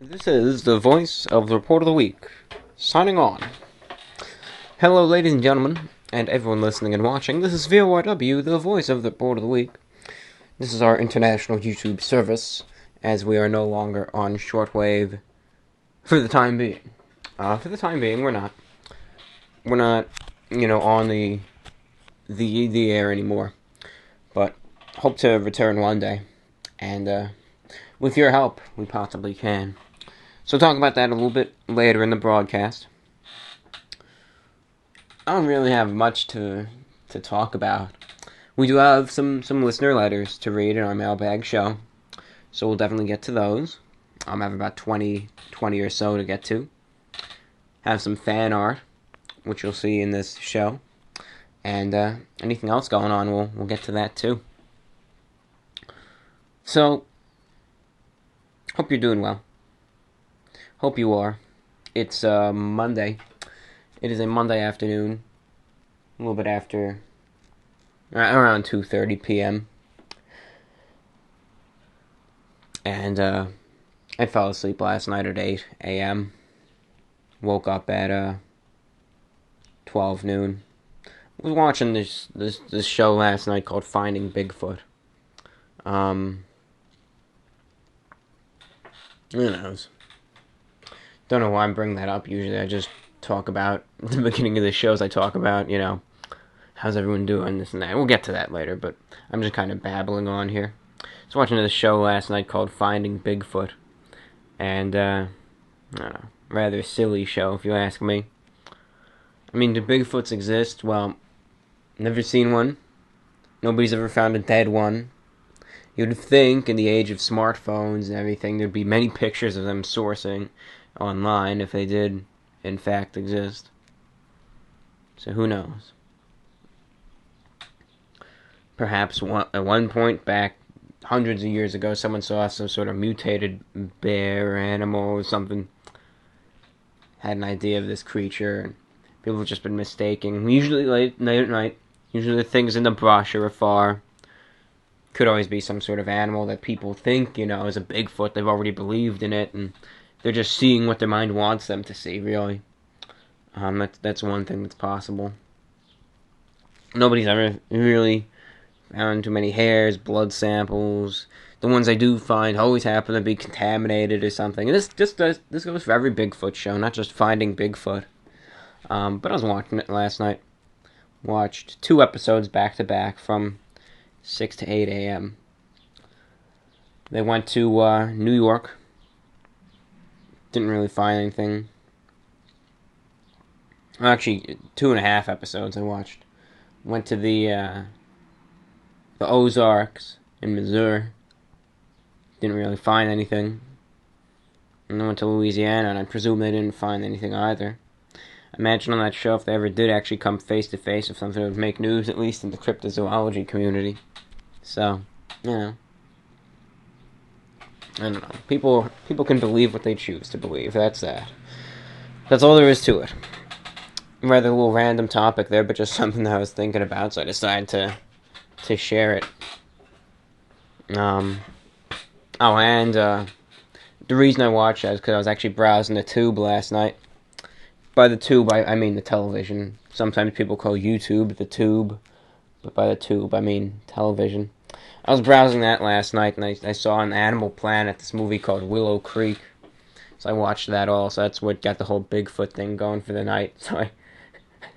This is the voice of the Report of the Week, signing on. Hello, ladies and gentlemen, and everyone listening and watching. This is VORW, the voice of the Report of the Week. This is our international YouTube service, as we are no longer on shortwave for the time being. For the time being, we're not. We're not, on the air anymore. But hope to return one day, and with your help, we possibly can. So talk about that a little bit later in the broadcast. I don't really have much to talk about. We do have some listener letters to read in our mailbag show, so we'll definitely get to those. I have about 20 or so to get to. Have some fan art, which you'll see in this show, and anything else going on, we'll get to that too. So, hope you're doing well. Hope you are. It's Monday. It is a Monday afternoon, a little bit after, around 2:30 p.m. And I fell asleep last night at 8 a.m. Woke up at 12 noon. I was watching this show last night called Finding Bigfoot. Who knows? Don't know why I'm bringing that up. Usually I just talk about, at the beginning of the shows, I talk about, how's everyone doing, this and that. We'll get to that later, but I'm just kind of babbling on here. I was watching this show last night called Finding Bigfoot, and, I don't know, rather silly show, if you ask me. I mean, do Bigfoots exist? Well, never seen one. Nobody's ever found a dead one. You'd think, in the age of smartphones and everything, there'd be many pictures of them sourcing online if they did, in fact, exist. So who knows? Perhaps at one point back, hundreds of years ago, someone saw some sort of mutated bear or animal or something, had an idea of this creature, and people have just been mistaking. Usually late at night, usually the things in the brush or afar. Could always be some sort of animal that people think, is a Bigfoot. They've already believed in it, and they're just seeing what their mind wants them to see, really. That's one thing that's possible. Nobody's ever really found too many hairs, blood samples. The ones they do find always happen to be contaminated or something. And this goes for every Bigfoot show, not just Finding Bigfoot. But I was watching it last night. Watched 2 episodes back to back from 6 to 8 a.m. They went to New York. Didn't really find anything. Actually, 2.5 episodes I watched. Went to the Ozarks in Missouri. Didn't really find anything. And then went to Louisiana, and I presume they didn't find anything either. Imagine on that show, if they ever did actually come face to face with something that would make news, at least in the cryptozoology community. So, I don't know. People can believe what they choose to believe. That's that. That's all there is to it. Rather a little random topic there, but just something that I was thinking about, so I decided to share it. The reason I watched that is because I was actually browsing the tube last night. By the tube, I mean the television. Sometimes people call YouTube the tube, but by the tube, I mean television. I was browsing that last night, and I saw on Animal Planet this movie called Willow Creek. So I watched that all, so that's what got the whole Bigfoot thing going for the night. So I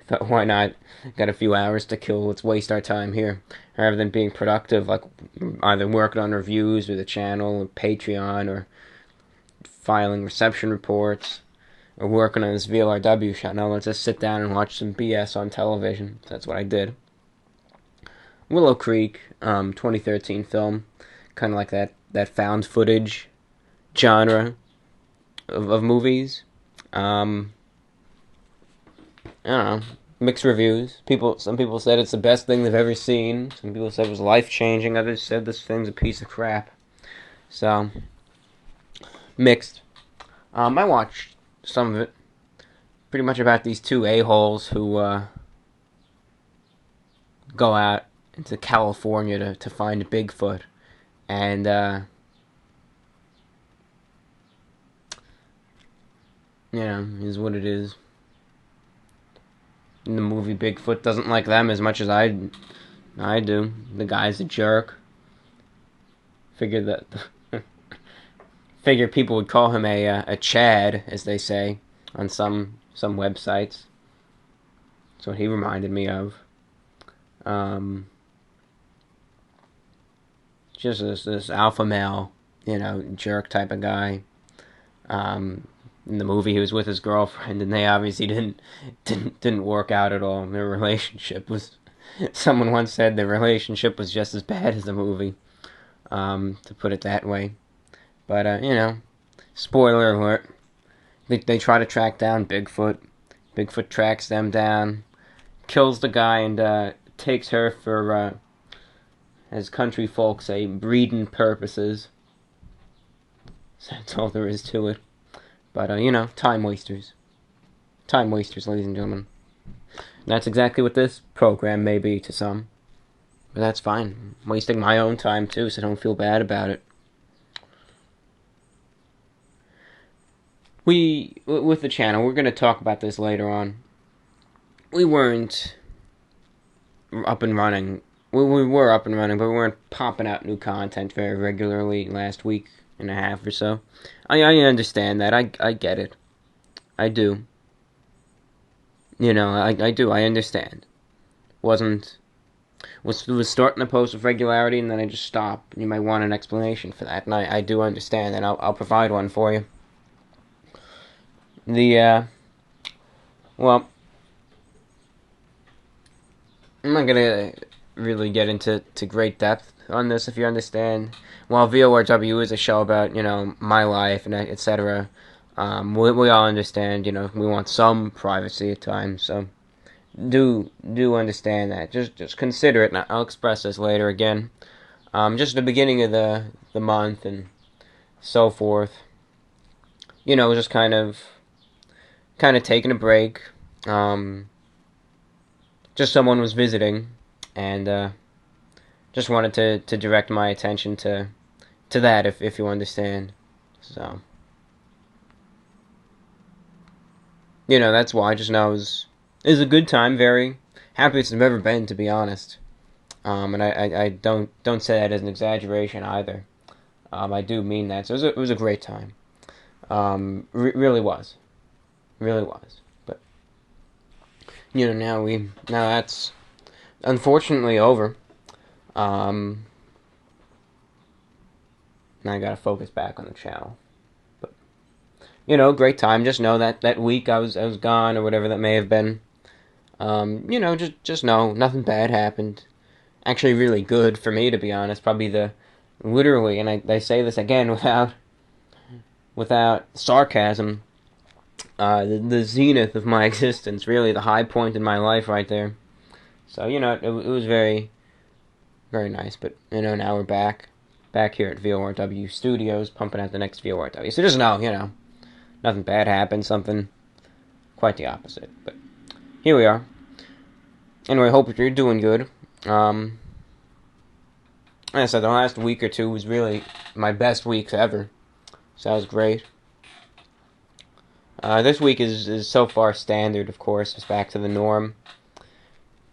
thought, why not? Got a few hours to kill, let's waste our time here. Rather than being productive, like either working on reviews with the channel, or Patreon, or filing reception reports, or working on this VORW show. Now let's just sit down and watch some BS on television. So that's what I did. Willow Creek, 2013 film, kind of like that found footage genre of movies. I don't know, mixed reviews. Some people said it's the best thing they've ever seen. Some people said it was life-changing. Others said this thing's a piece of crap. So, mixed. I watched some of it. Pretty much about these 2 a-holes who go out into California to find Bigfoot. And is what it is. In the movie, Bigfoot doesn't like them as much as I do. The guy's a jerk. Figure people would call him a Chad, as they say on some websites. That's what he reminded me of. Just this alpha male, jerk type of guy. In the movie, he was with his girlfriend, and they obviously didn't work out at all. Their relationship was. Someone once said their relationship was just as bad as the movie. To put it that way. But spoiler alert. They try to track down Bigfoot. Bigfoot tracks them down, kills the guy, and takes her for, as country folk say, breeding purposes. So that's all there is to it. But, time wasters. Time wasters, ladies and gentlemen. And that's exactly what this program may be to some. But that's fine. I'm wasting my own time, too, so don't feel bad about it. With the channel, we're going to talk about this later on. We weren't up and running. We were up and running, but we weren't popping out new content very regularly last week and a half or so. I understand that. I get it. I do. I do. I understand. Was starting to post with regularity, and then I just stopped. You might want an explanation for that, and I do understand, and I'll provide one for you. Well, I'm not gonna really get into great depth on this, if you understand. While VORW is a show about, my life and etc., we all understand, we want some privacy at times, so do understand that. Just consider it, and I'll express this later again. Just the beginning of the month and so forth. Just kind of taking a break. Just someone was visiting, and just wanted to direct my attention to that, if you understand. So, that's why. Just know it was a good time. Very happiest I've ever been, to be honest. And I don't say that as an exaggeration either. I do mean that. So it was a great time. Really was. But now that's unfortunately over. Now I gotta focus back on the channel. But great time. Just know that week I was gone, or whatever that may have been. Just know nothing bad happened. Actually, really good for me, to be honest. Probably literally, and I say this again without sarcasm, the zenith of my existence, really the high point in my life right there. So, it was very, very nice. But, now we're back here at VORW Studios, pumping out the next VORW. So just know, nothing bad happened, something quite the opposite. But here we are. Anyway, hope you're doing good. Like I said, the last week or two was really my best weeks ever. So that was great. This week is so far standard, of course. It's back to the norm.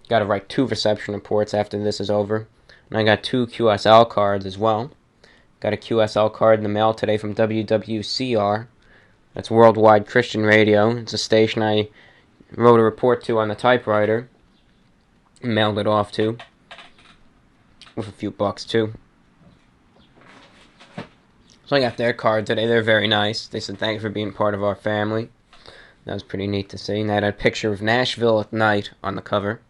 Got to write 2 reception reports after this is over. And I got 2 QSL cards as well. Got a QSL card in the mail today from WWCR. That's Worldwide Christian Radio. It's a station I wrote a report to on the typewriter. Mailed it off to. With a few bucks, too. So I got their card today. They're very nice. They said thanks for being part of our family. That was pretty neat to see. And they had a picture of Nashville at night on the cover.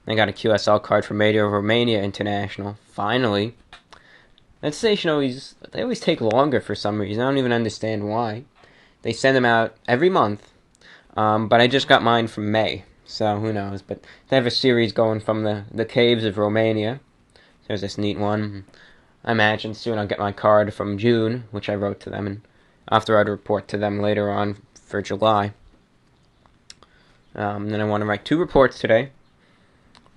They got a QSL card from Radio Romania International. Finally. That station always take longer for some reason. I don't even understand why. They send them out every month. But I just got mine from May. So who knows. But they have a series going from the caves of Romania. There's this neat one. I imagine soon I'll get my card from June, which I wrote to them, and after I'd report to them later on for July. Then I want to write 2 reports today.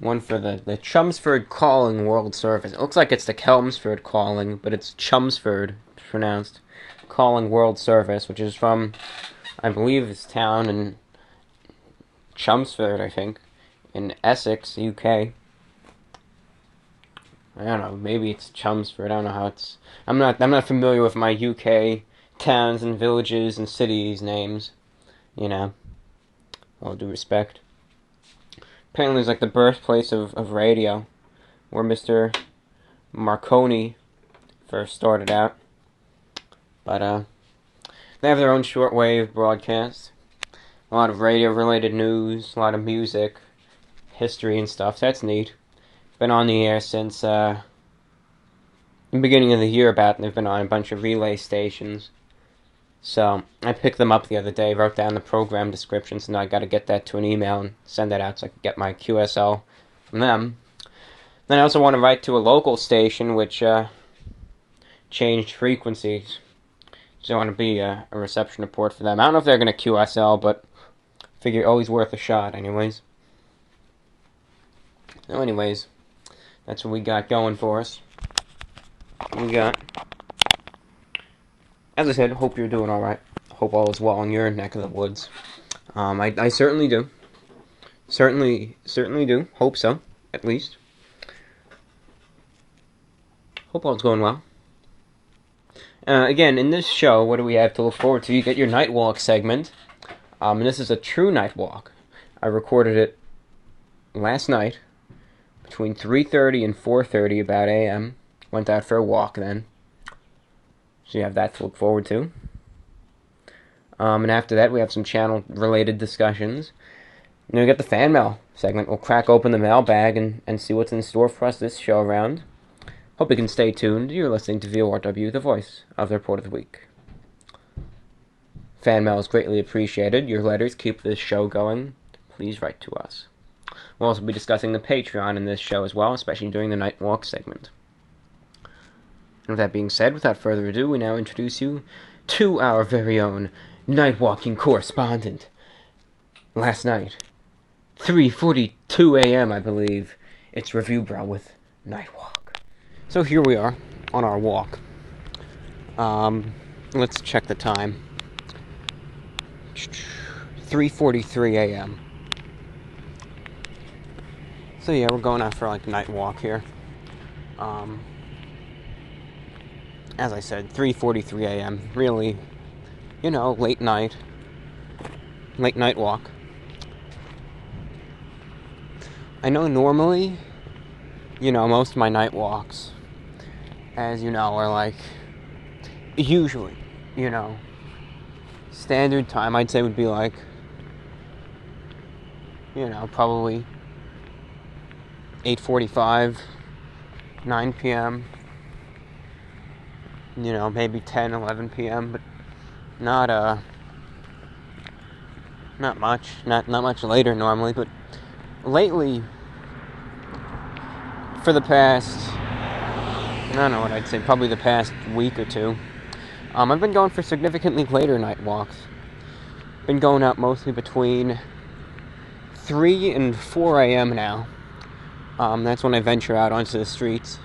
One for the Chelmsford Calling World Service. It looks like it's the Kelmsford Calling, but it's Chelmsford pronounced. Calling World Service, which is from I believe it's town in Chelmsford, I think, in Essex, UK. I don't know, maybe it's Chelmsford. I don't know how it's. I'm not familiar with my UK towns and villages and cities names. You know, all due respect. Apparently, it's like the birthplace of radio, where Mr. Marconi first started out. But they have their own shortwave broadcasts. A lot of radio-related news, a lot of music, history and stuff. So that's neat. Been on the air since the beginning of the year about, and they've been on a bunch of relay stations. So I picked them up the other day, wrote down the program descriptions, and now I got to get that to an email and send that out so I can get my QSL from them. Then I also want to write to a local station which changed frequencies. So I want to be a reception report for them. I don't know if they're going to QSL, but I figure always worth a shot anyways. So anyways, that's what we got going for us. We got, as I said, hope you're doing alright. Hope all is well in your neck of the woods. I certainly do. Certainly do. Hope so, at least. Hope all's going well. Again, in this show, what do we have to look forward to? You get your night walk segment. And this is a true night walk. I recorded it last night between 3:30 and 4:30 about a.m. Went out for a walk then. So you have that to look forward to. And after that, we have some channel-related discussions. And we get the fan mail segment. We'll crack open the mailbag and see what's in store for us this show around. Hope you can stay tuned. You're listening to VORW, the voice of the Report of the Week. Fan mail is greatly appreciated. Your letters keep this show going. Please write to us. We'll also be discussing the Patreon in this show as well, especially during the Night Walk segment. And with that being said, without further ado, we now introduce you to our very own night walking correspondent. Last night, 3:42 a.m., I believe, it's Review Bro with Night Walk. So here we are on our walk. Let's check the time. 3:43 a.m. So yeah, we're going out for like a night walk here. As I said, 3:43 a.m. Really, late night walk. I know normally, most of my night walks, as you know, are like, usually, standard time I'd say would be like, probably 8:45, 9 p.m., maybe 10, 11 p.m., but not much later normally. But lately, for the past, I don't know what I'd say, probably the past week or two, I've been going for significantly later night walks. Been going out mostly between 3 and 4 a.m. now. That's when I venture out onto the streets.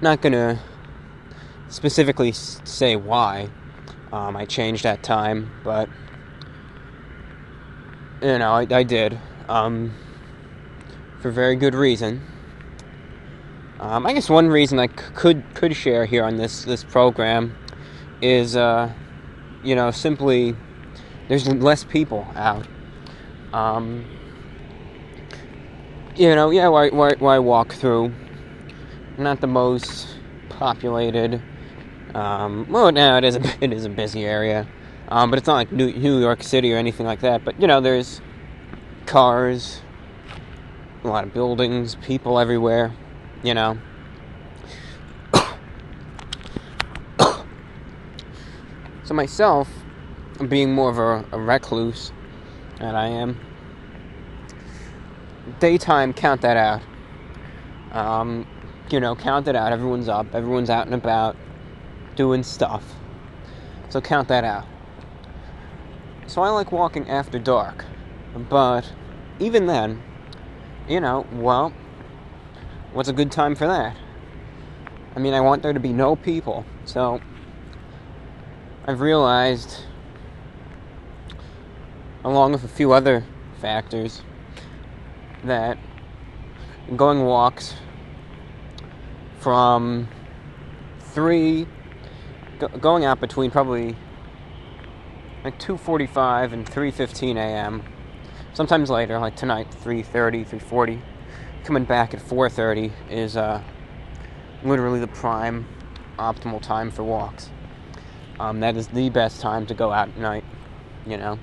Not gonna specifically say why I changed that time, but I did for very good reason. I guess one reason I could share here on this program is simply there's less people out. Why walk through not the most populated, it is a busy area, but it's not like New York City or anything like that, but there's cars, a lot of buildings, people everywhere, So myself, being more of a recluse that I am, daytime, count that out. Count it out. Everyone's up. Everyone's out and about doing stuff. So count that out. So I like walking after dark. But even then, what's a good time for that? I mean, I want there to be no people. So I've realized, along with a few other factors, that going walks from going out between probably like 2:45 and 3:15 a.m. Sometimes later, like tonight, 3:30, 3:40. Coming back at 4:30 is literally the prime, optimal time for walks. That is the best time to go out at night, you know.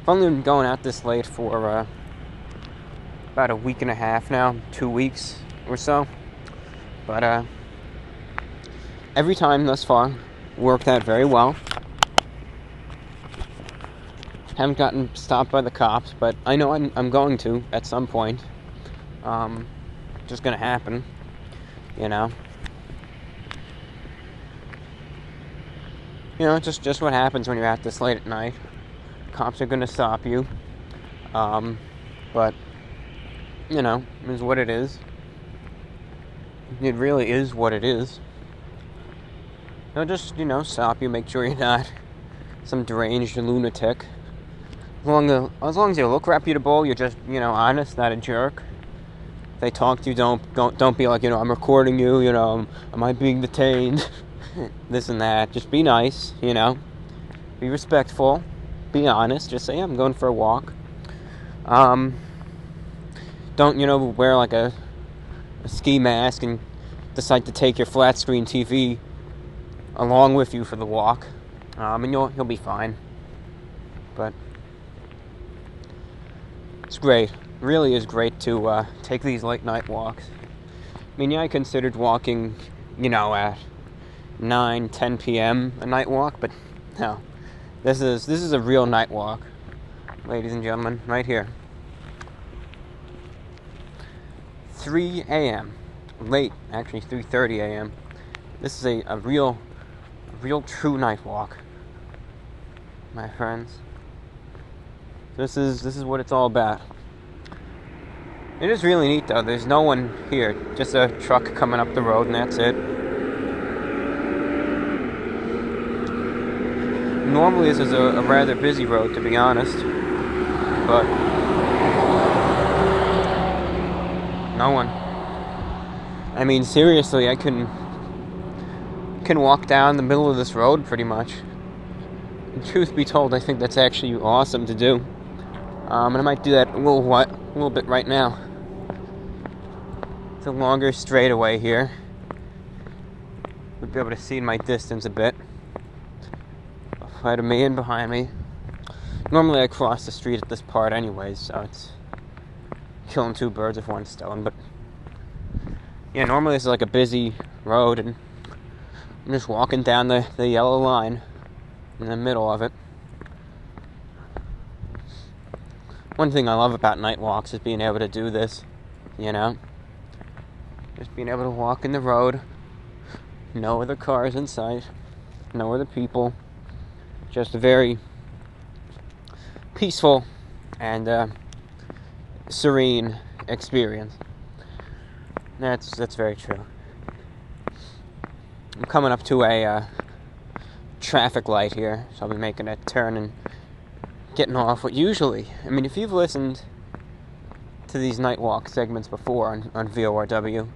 I've only been going out this late for about a week and a half now, 2 weeks or so. But every time thus far, worked out very well. Haven't gotten stopped by the cops, but I know I'm going to at some point. Just gonna happen, you know. You know, just what happens when you're out this late at night. Cops are gonna stop you. But you know, it is what it is. It really is what it is. They'll just, you know, stop you, make sure you're not some deranged lunatic. As long as you look reputable, you're just, you know, honest, not a jerk. If they talk to you, don't be like, you know, I'm recording you, you know, am I being detained? This and that. Just be nice, you know. Be respectful. Be honest. Just say, I'm going for a walk. Don't, you know, wear like a ski mask and decide to take your flat screen TV along with you for the walk. And you'll be fine. But it's great. Really is great to take these late night walks. I mean, yeah, I considered walking, you know, at 9, 10 p.m. a night walk, but no. This is a real night walk, ladies and gentlemen, right here. 3 a.m. Late, actually 3:30 a.m. This is a real true night walk, my friends. This is what it's all about. It is really neat though. There's no one here, just a truck coming up the road, and that's it. Normally this is a rather busy road, to be honest, but no one. I mean, seriously, I can walk down the middle of this road pretty much. And truth be told, I think that's actually awesome to do. And I might do that a little bit right now. It's a longer straightaway here. Would be able to see in my distance a bit. Ahead of me and behind me. Normally I cross the street at this part anyways, so it's killing two birds with one stone. But yeah, normally this is like a busy road, and I'm just walking down the yellow line in the middle of it. One thing I love about night walks is being able to do this, you know? Just being able to walk in the road, no other cars in sight, no other people, just a very peaceful and serene experience. That's very true. I'm coming up to a traffic light here, so I'll be making a turn and getting off what usually, I mean, if you've listened to these night walk segments before on VORW,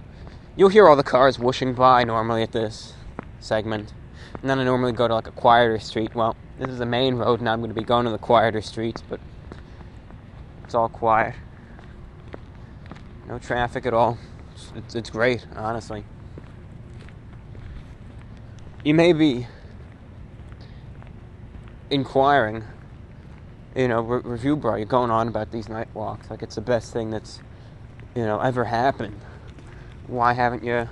you'll hear all the cars whooshing by normally at this segment. And then I normally go to like a quieter street. Well, this is the main road, and I'm going to be going to the quieter streets, but it's all quiet. No traffic at all. It's great, honestly. You may be inquiring, you know, review bro, you're going on about these night walks like it's the best thing that's, you know, ever happened. Why haven't you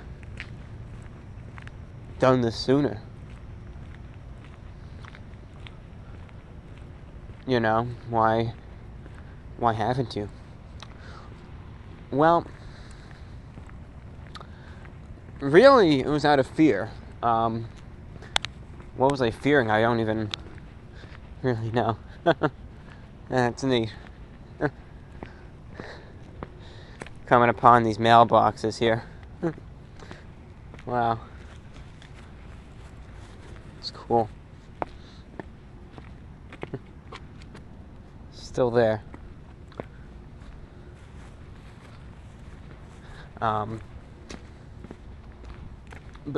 done this sooner? You know, why haven't you? Well, really, it was out of fear. What was I fearing? I don't even really know. That's neat. Coming upon these mailboxes here. Wow. It's cool. Still there. But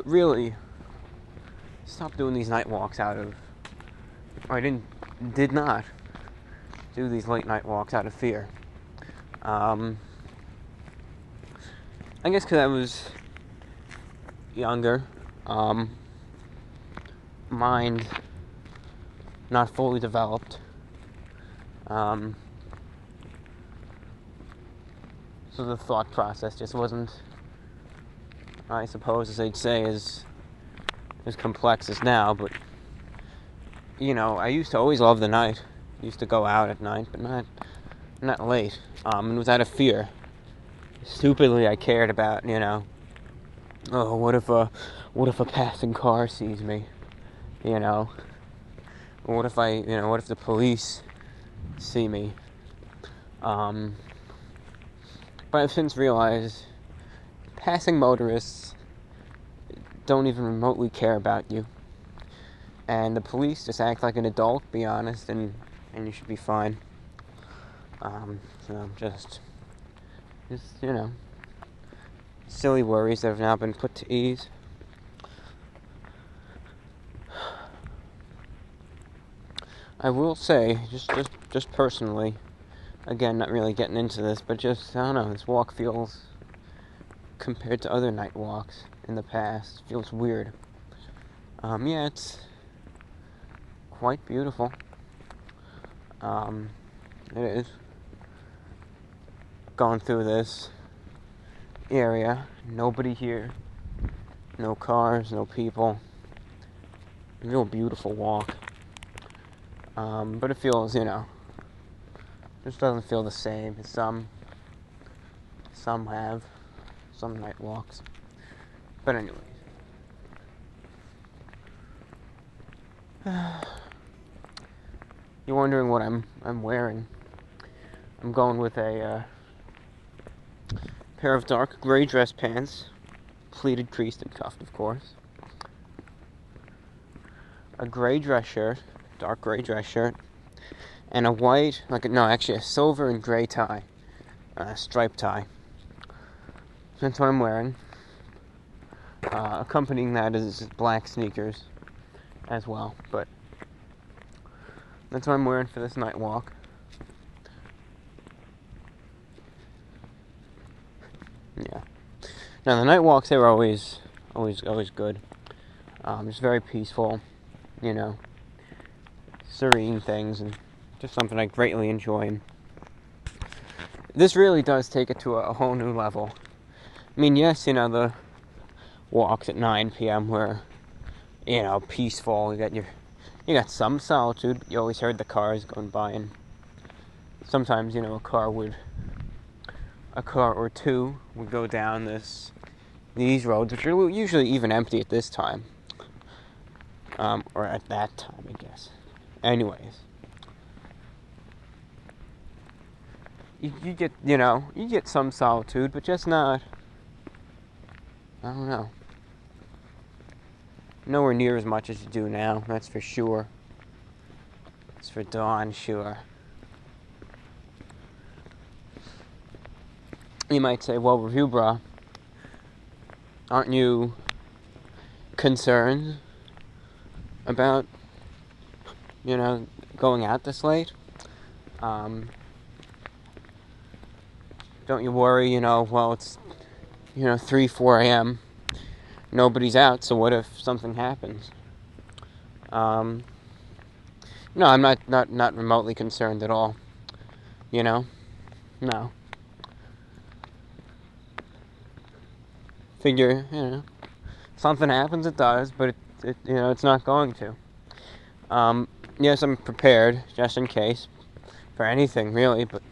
really, stop doing these night walks or I did not do these late night walks out of fear. I guess because I was younger, mind not fully developed, so the thought process just wasn't, I suppose, as they'd say, as complex as now. But I used to always love the night. I used to go out at night, but not late. And it was out of fear. Stupidly, I cared about, oh, what if a passing car sees me, or what if what if the police see me? But I've since realized passing motorists don't even remotely care about you, and the police just act like an adult, be honest, and you should be fine. So just silly worries that have now been put to ease. I will say, just personally, again, not really getting into this, but just, I don't know, this walk feels, compared to other night walks in the past, feels weird. Yeah, it's quite beautiful. It is. Going through this area, nobody here, no cars, no people. Real beautiful walk. But it feels, just doesn't feel the same as some night walks. But anyways. You're wondering what I'm wearing. I'm going with a pair of dark gray dress pants, pleated, creased, and cuffed, of course. A gray dress shirt, dark gray dress shirt, and a white, a silver and gray tie, striped tie. That's what I'm wearing. Accompanying that is black sneakers as well, but that's what I'm wearing for this night walk. Yeah. Now the night walks, they were always good. Just very peaceful, serene things, and just something I greatly enjoy. And this really does take it to a whole new level. I mean, yes, the walks at 9 p.m. were, peaceful. You got some solitude, but you always heard the cars going by, and sometimes, a car or two would go down these roads, which are usually even empty at this time. Or at that time, I guess. Anyways. You get some solitude, but just not, I don't know, nowhere near as much as you do now, that's for sure. It's for darn sure. You might say, well, Review Bra, aren't you concerned about, going out this late? Don't you worry, well, it's, 3, 4 a.m., nobody's out, so what if something happens? No, I'm not remotely concerned at all, no. Figure, something happens, it does, but it's not going to. Yes, I'm prepared, just in case, for anything, really, but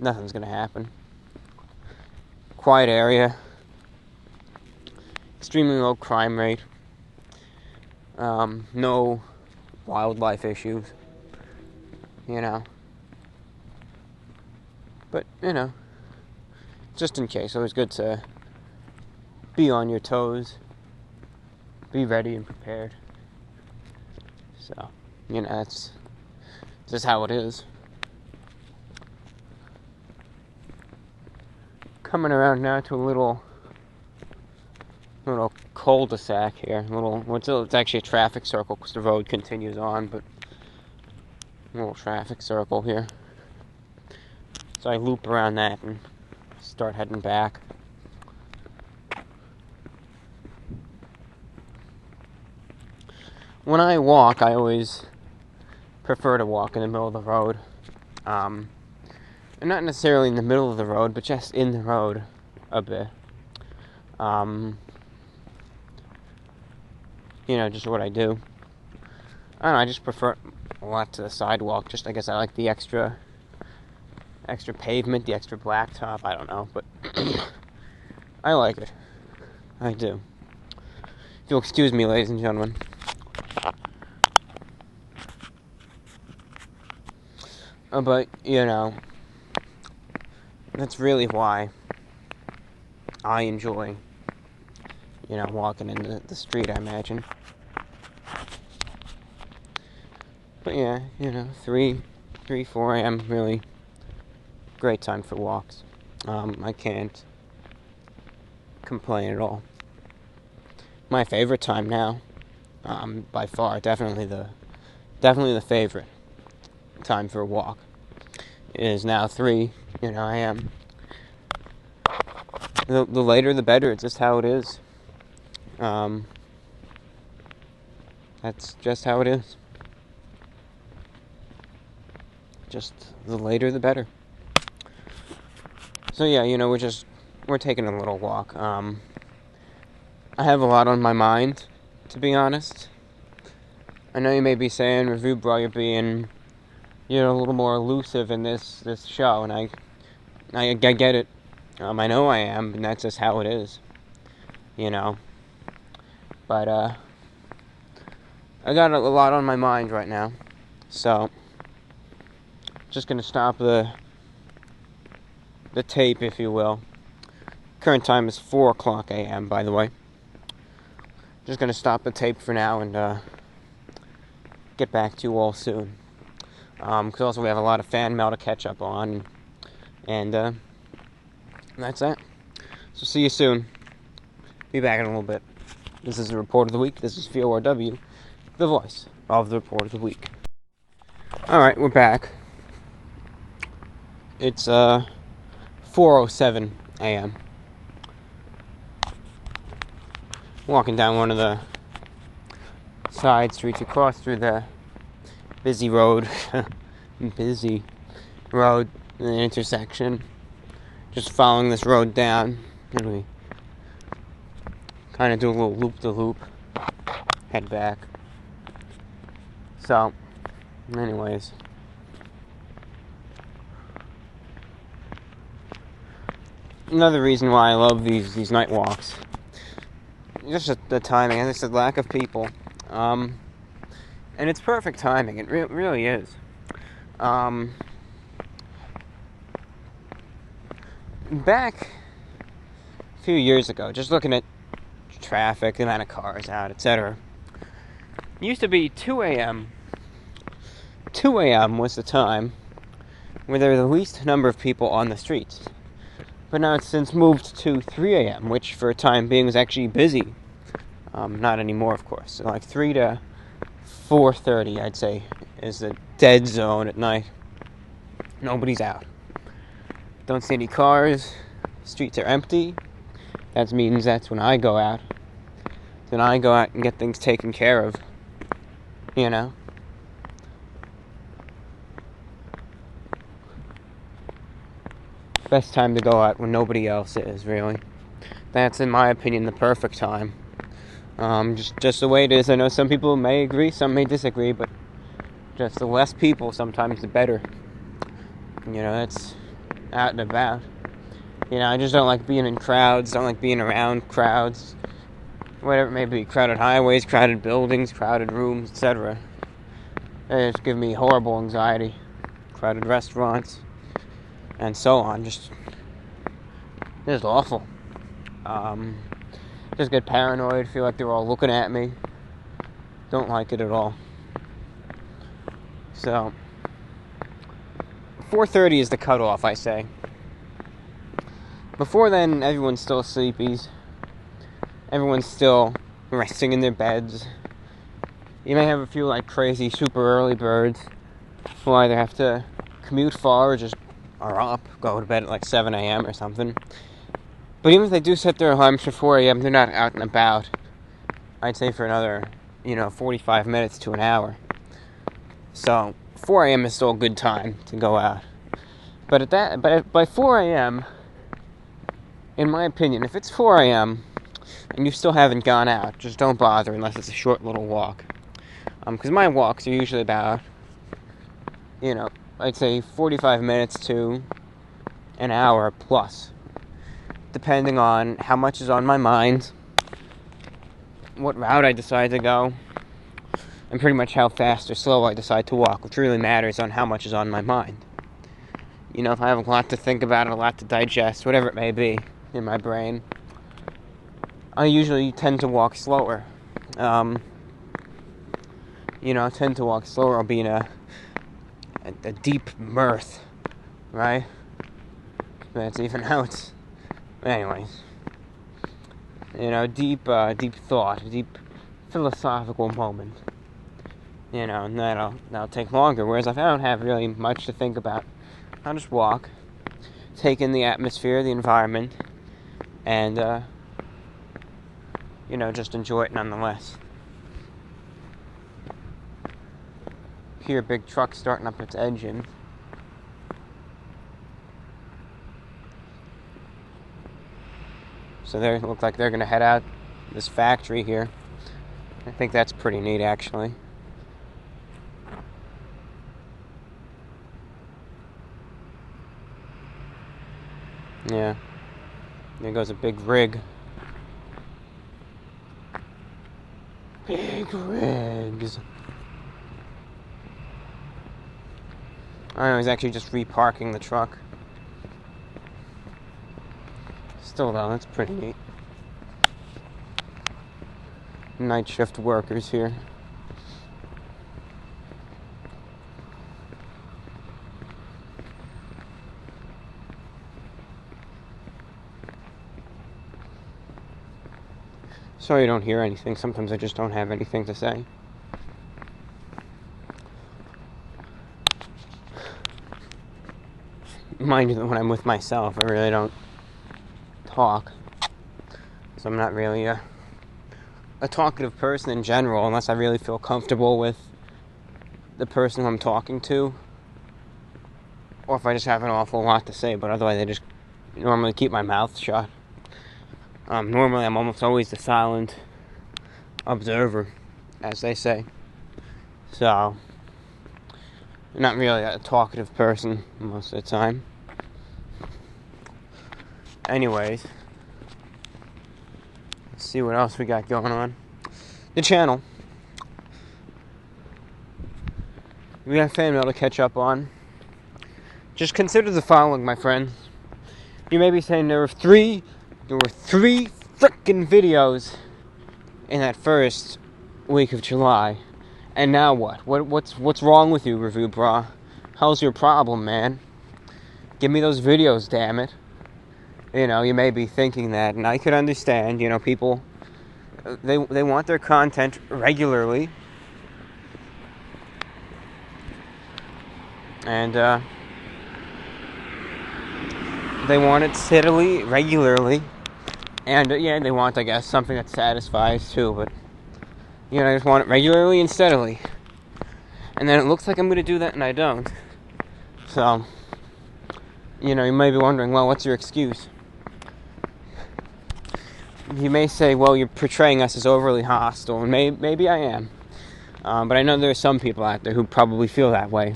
nothing's gonna happen. Quiet area, extremely low crime rate, no wildlife issues, but, just in case, always good to be on your toes, be ready and prepared, So, that's just how it is. Coming around now to a little cul-de-sac here. It's actually a traffic circle because the road continues on, but a little traffic circle here. So I loop around that and start heading back. When I walk, I always prefer to walk in the middle of the road. Not necessarily in the middle of the road, but just in the road a bit. Just what I do. I don't know, I just prefer a lot to the sidewalk. I guess I like the extra pavement, the extra blacktop. I don't know, but I like it. I do. If you'll excuse me, ladies and gentlemen. But, that's really why I enjoy, walking in the street, I imagine. But yeah, 3, 4 a.m. really great time for walks. I can't complain at all. My favorite time now, by far, definitely the favorite time for a walk is now 3 a.m. The later the better. It's just how it is. That's just how it is. Just the later the better. So yeah, we're taking a little walk. I have a lot on my mind, to be honest. I know you may be saying, Review Bro, you're being, a little more elusive in this show, and I get it. I know I am, and that's just how it is. But, I got a lot on my mind right now, so just gonna stop the tape, if you will. Current time is 4 o'clock a.m., by the way. Just gonna stop the tape for now and get back to you all soon. Because also we have a lot of fan mail to catch up on, and that's that. So see you soon. Be back in a little bit. This is the Report of the Week. This is VORW, the voice of the Report of the Week. Alright, we're back. It's 4:07 a.m. Walking down one of the side streets across through the busy road, the intersection. Just following this road down, and we kind of do a little loop-de-loop, head back. So, anyways. Another reason why I love these night walks, just the timing, and just the lack of people. And it's perfect timing. It really is. Back a few years ago, just looking at traffic, the amount of cars out, etc. It used to be 2 a.m. 2 a.m. was the time where there were the least number of people on the streets. But now it's since moved to 3 a.m., which for a time being was actually busy. Not anymore, of course. So like 3 to 4:30, I'd say, is the dead zone at night. Nobody's out. Don't see any cars. Streets are empty. That means that's when I go out. Then I go out and get things taken care of. Best time to go out when nobody else is, really. That's, in my opinion, the perfect time. Just the way it is. I know some people may agree, some may disagree, but just the less people, sometimes the better. That's out and about. I just don't like being in crowds, don't like being around crowds. Whatever it may be, crowded highways, crowded buildings, crowded rooms, etc. They just give me horrible anxiety. Crowded restaurants, and so on. Just awful. Just get paranoid, feel like they're all looking at me. Don't like it at all. So 4:30 is the cutoff, I say. Before then, everyone's still sleepies. Everyone's still resting in their beds. You may have a few like crazy super early birds who either have to commute far or just are up, go to bed at like 7 a.m. or something. But even if they do set their alarms for 4 a.m., they're not out and about, I'd say, for another, 45 minutes to an hour. So 4 a.m. is still a good time to go out. But by 4 a.m., in my opinion, if it's 4 a.m. and you still haven't gone out, just don't bother unless it's a short little walk. Because my walks are usually about, I'd say 45 minutes to an hour plus, depending on how much is on my mind, what route I decide to go, and pretty much how fast or slow I decide to walk, which really matters on how much is on my mind. If I have a lot to think about, a lot to digest, whatever it may be in my brain, I usually tend to walk slower. I tend to walk slower. I'll be in a deep mirth, right? That's even how it's... Anyways. Deep thought, a deep philosophical moment. And that'll take longer. Whereas if I don't have really much to think about, I'll just walk, take in the atmosphere, the environment, and, just enjoy it nonetheless. Hear a big truck starting up its engine. So they look like they're going to head out this factory here. I think that's pretty neat, actually. Yeah. There goes a big rig. Big rigs. I was actually just reparking the truck. Still though, that's pretty neat. Night shift workers here. Sorry you don't hear anything. Sometimes I just don't have anything to say. Mind you that when I'm with myself, I really don't talk. So I'm not really a talkative person in general, unless I really feel comfortable with the person who I'm talking to. Or if I just have an awful lot to say, but otherwise I just normally keep my mouth shut. Normally I'm almost always the silent observer, as they say. So, I'm not really a talkative person most of the time. Anyways, let's see what else we got going on. The channel. We got fan mail to catch up on. Just consider the following, my friends. You may be saying there were three frickin' videos in that first week of July. And now what? What's wrong with you, Review Bra? How's your problem, man? Give me those videos, damn it. You may be thinking that, and I could understand, people, they want their content regularly. And, they want it steadily, regularly. And, they want, I guess, something that satisfies, too, but, I just want it regularly and steadily. And then it looks like I'm going to do that, and I don't. So, you may be wondering, well, what's your excuse? You may say, well, you're portraying us as overly hostile, and maybe I am. But I know there are some people out there who probably feel that way.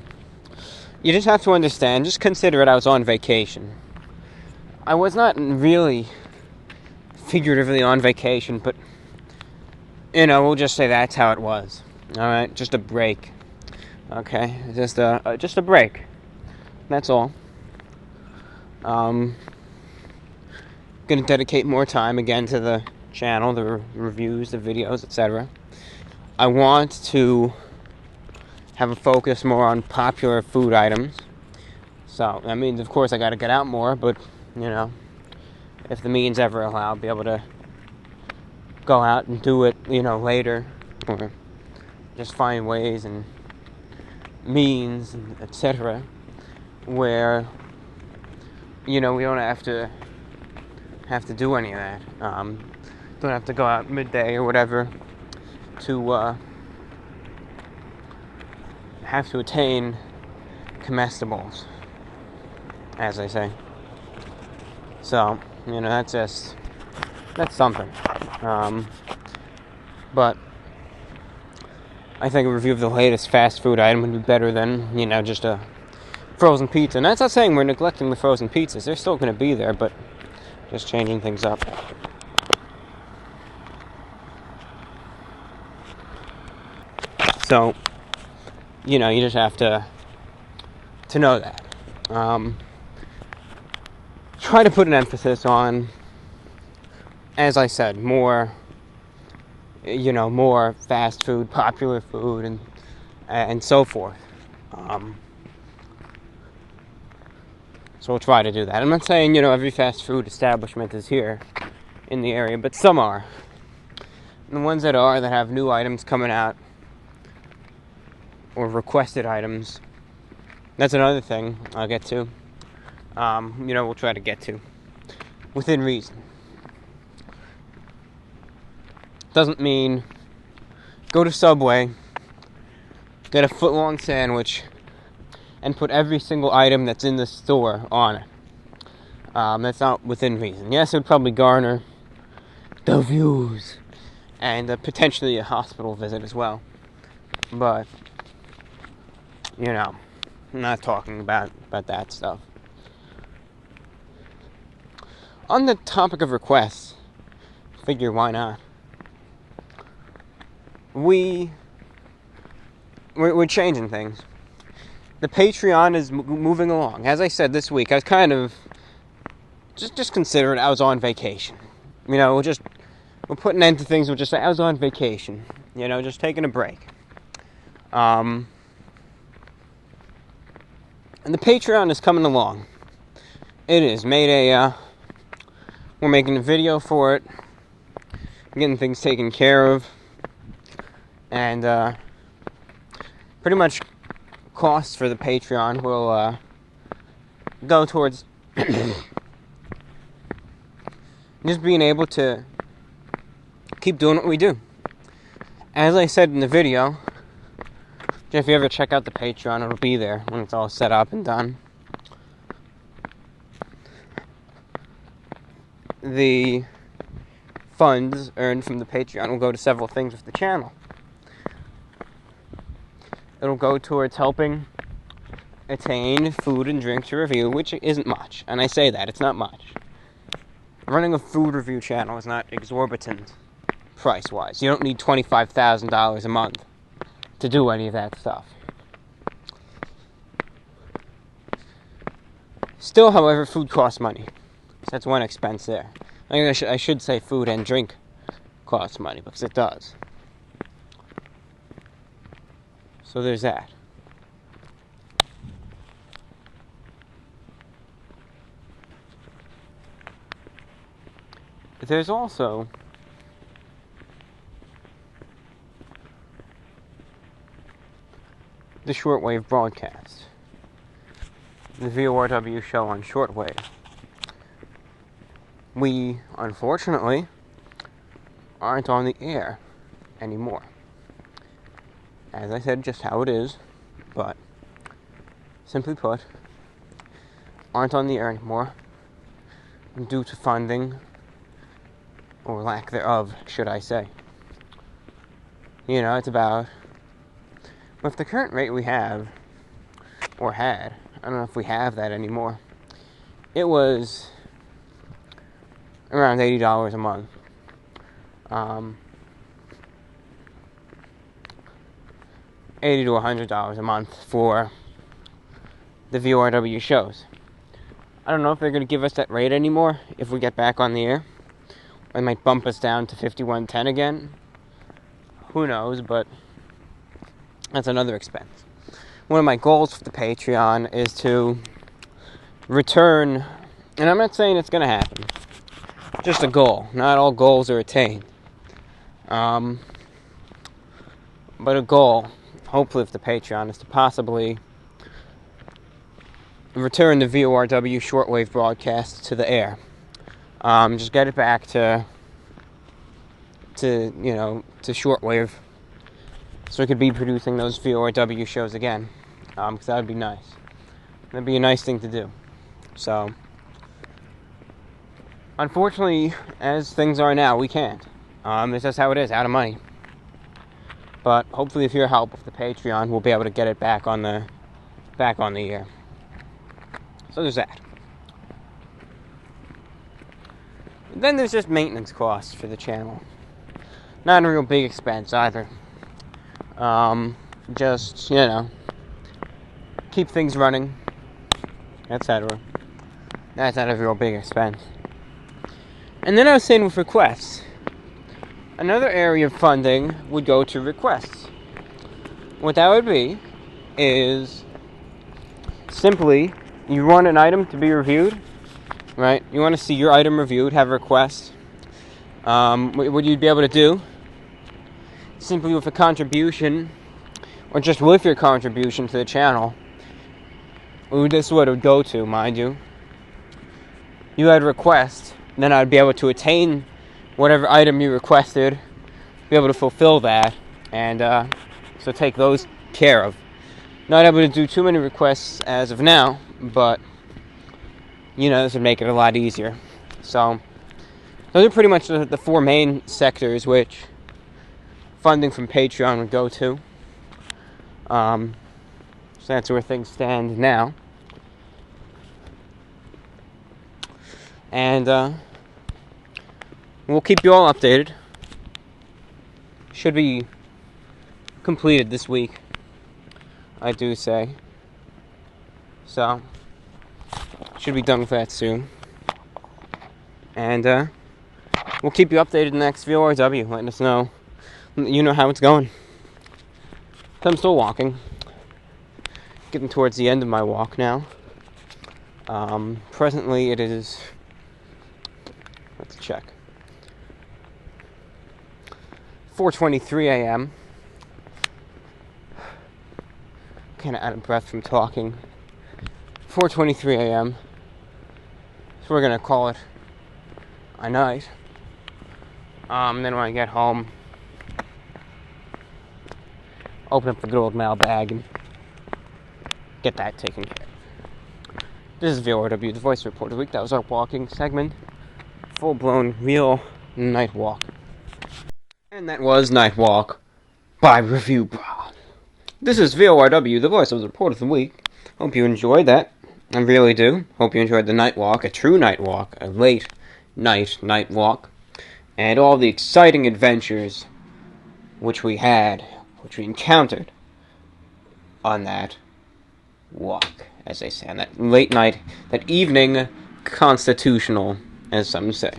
You just have to understand, just consider it, I was on vacation. I was not really figuratively on vacation, but, we'll just say that's how it was. Alright, just a break. Okay, just a break. That's all. Gonna dedicate more time again to the channel, the reviews, the videos, etc. I want to have a focus more on popular food items. So that means, of course, I got to get out more, but, you know, if the means ever allow, I'll be able to go out and do it, you know, later, or just find ways and means, etc., where, you know, we don't have to do any of that. Don't have to go out midday or whatever to have to attain comestibles, as they say. So, you know, that's something. But I think a review of the latest fast food item would be better than, you know, just a frozen pizza. And that's not saying we're neglecting the frozen pizzas. They're still going to be there, but just changing things up. So, you know, you just have to know that. Try to put an emphasis on, as I said, more fast food, popular food, and so forth. So we'll try to do that. I'm not saying, you know, every fast food establishment is here in the area, but some are. And the ones that have new items coming out, or requested items, that's another thing I'll get to. You know, we'll try to get to, within reason. Doesn't mean go to Subway, get a foot-long sandwich, and put every single item that's in the store on it. That's not within reason. Yes, it would probably garner the views and potentially a hospital visit as well. But, you know, I'm not talking about that stuff. On the topic of requests, figure why not? We're changing things. The Patreon is moving along. As I said this week, I was kind of just consider it. I was on vacation. You know, we'll put an end to things. We'll just say I was on vacation. You know, just taking a break. And the Patreon is coming along. It is we're making a video for it, getting things taken care of, and pretty much costs for the Patreon will go towards just being able to keep doing what we do. As I said in the video, if you ever check out the Patreon, it'll be there when it's all set up and done. The funds earned from the Patreon will go to several things with the channel. It'll go towards helping attain food and drink to review, which isn't much. And I say that, it's not much. Running a food review channel is not exorbitant price-wise. You don't need $25,000 a month to do any of that stuff. Still, however, food costs money. So that's one expense there. I think I should say food and drink costs money, because it does. So there's that. There's also the Shortwave Broadcasts, the VORW show on Shortwave. We, unfortunately, aren't on the air anymore. As I said, just how it is, but simply put, aren't on the air anymore due to funding, or lack thereof, should I say. You know, it's about, with the current rate we have, or had, I don't know if we have that anymore, it was around $80 a month. $80 to $100 a month for the VORW shows. I don't know if they're going to give us that rate anymore if we get back on the air. They might bump us down to $51.10 again. Who knows, but That's another expense. One of my goals for the Patreon is to return, and I'm not saying it's going to happen, just a goal. Not all goals are attained. But a goal, hopefully for the Patreon, is to possibly return the VORW Shortwave Broadcasts to the air. Just get it back to shortwave, so we could be producing those VORW shows again, because that would be nice. That'd be a nice thing to do. So, unfortunately, as things are now, we can't. It's just how it is, out of money. But hopefully, with your help with the Patreon, we'll be able to get it back on the air. So there's that. Then there's just maintenance costs for the channel. Not a real big expense either. Just, keep things running, etc. That's not a real big expense. And then I was saying with requests. Another area of funding would go to requests. What that would be is simply you want an item to be reviewed, right? You want to see your item reviewed, have a request. What you'd be able to do, simply with a contribution, or just with your contribution to the channel, this is what it would go to, mind you. You had a request, then I'd be able to attain whatever item you requested, be able to fulfill that, and so take those care of. Not able to do too many requests as of now, but this would make it a lot easier. So those are pretty much the four main sectors which funding from Patreon would go to. So that's where things stand now. And we'll keep you all updated. Should be completed this week, I do say. So, should be done with that soon. And we'll keep you updated in the next VORW, letting us know, how it's going. So I'm still walking. Getting towards the end of my walk now. Presently it is, let's check, 4:23 a.m. Kind of out of breath from talking. 4:23 a.m. So we're going to call it a night. Then when I get home, open up the good old mailbag and get that taken care of. This is VORW, the voice report of the week. That was our walking segment. Full-blown, real night walk. And that was Night Walk by Review Bra. This is VORW, the voice of the report of the week. Hope you enjoyed that. I really do. Hope you enjoyed the night walk, a true night walk, a late night walk, and all the exciting adventures which we encountered on that walk, as they say, on that late night, that evening constitutional, as some say.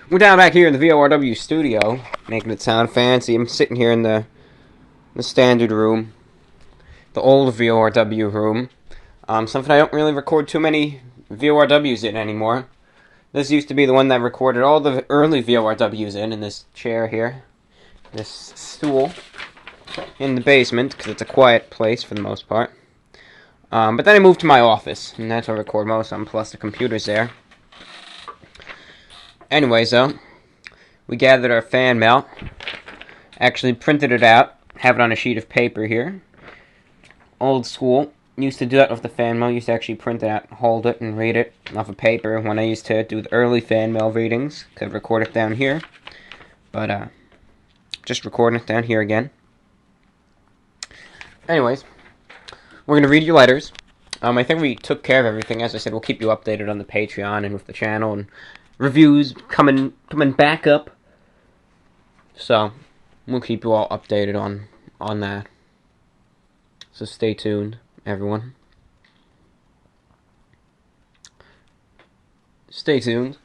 We're down back here in the VORW studio, making it sound fancy. I'm sitting here in the standard room, the old VORW room. Something I don't really record too many VORWs in anymore. This used to be the one that recorded all the early VORWs in this chair here, this stool, in the basement, because it's a quiet place for the most part. But then I moved to my office, and that's where I record most of them, plus the computer's there. Anyways, though, we gathered our fan mail, actually printed it out, have it on a sheet of paper here. Old school. Used to do that with the fan mail. Used to actually print it out, hold it, and read it off of paper when I used to do the early fan mail readings. Could record it down here. But, just recording it down here again. Anyways, we're going to read your letters. I think we took care of everything. As I said, we'll keep you updated on the Patreon and with the channel, and reviews coming back up. So, we'll keep you all updated on that. So stay tuned, everyone. Stay tuned.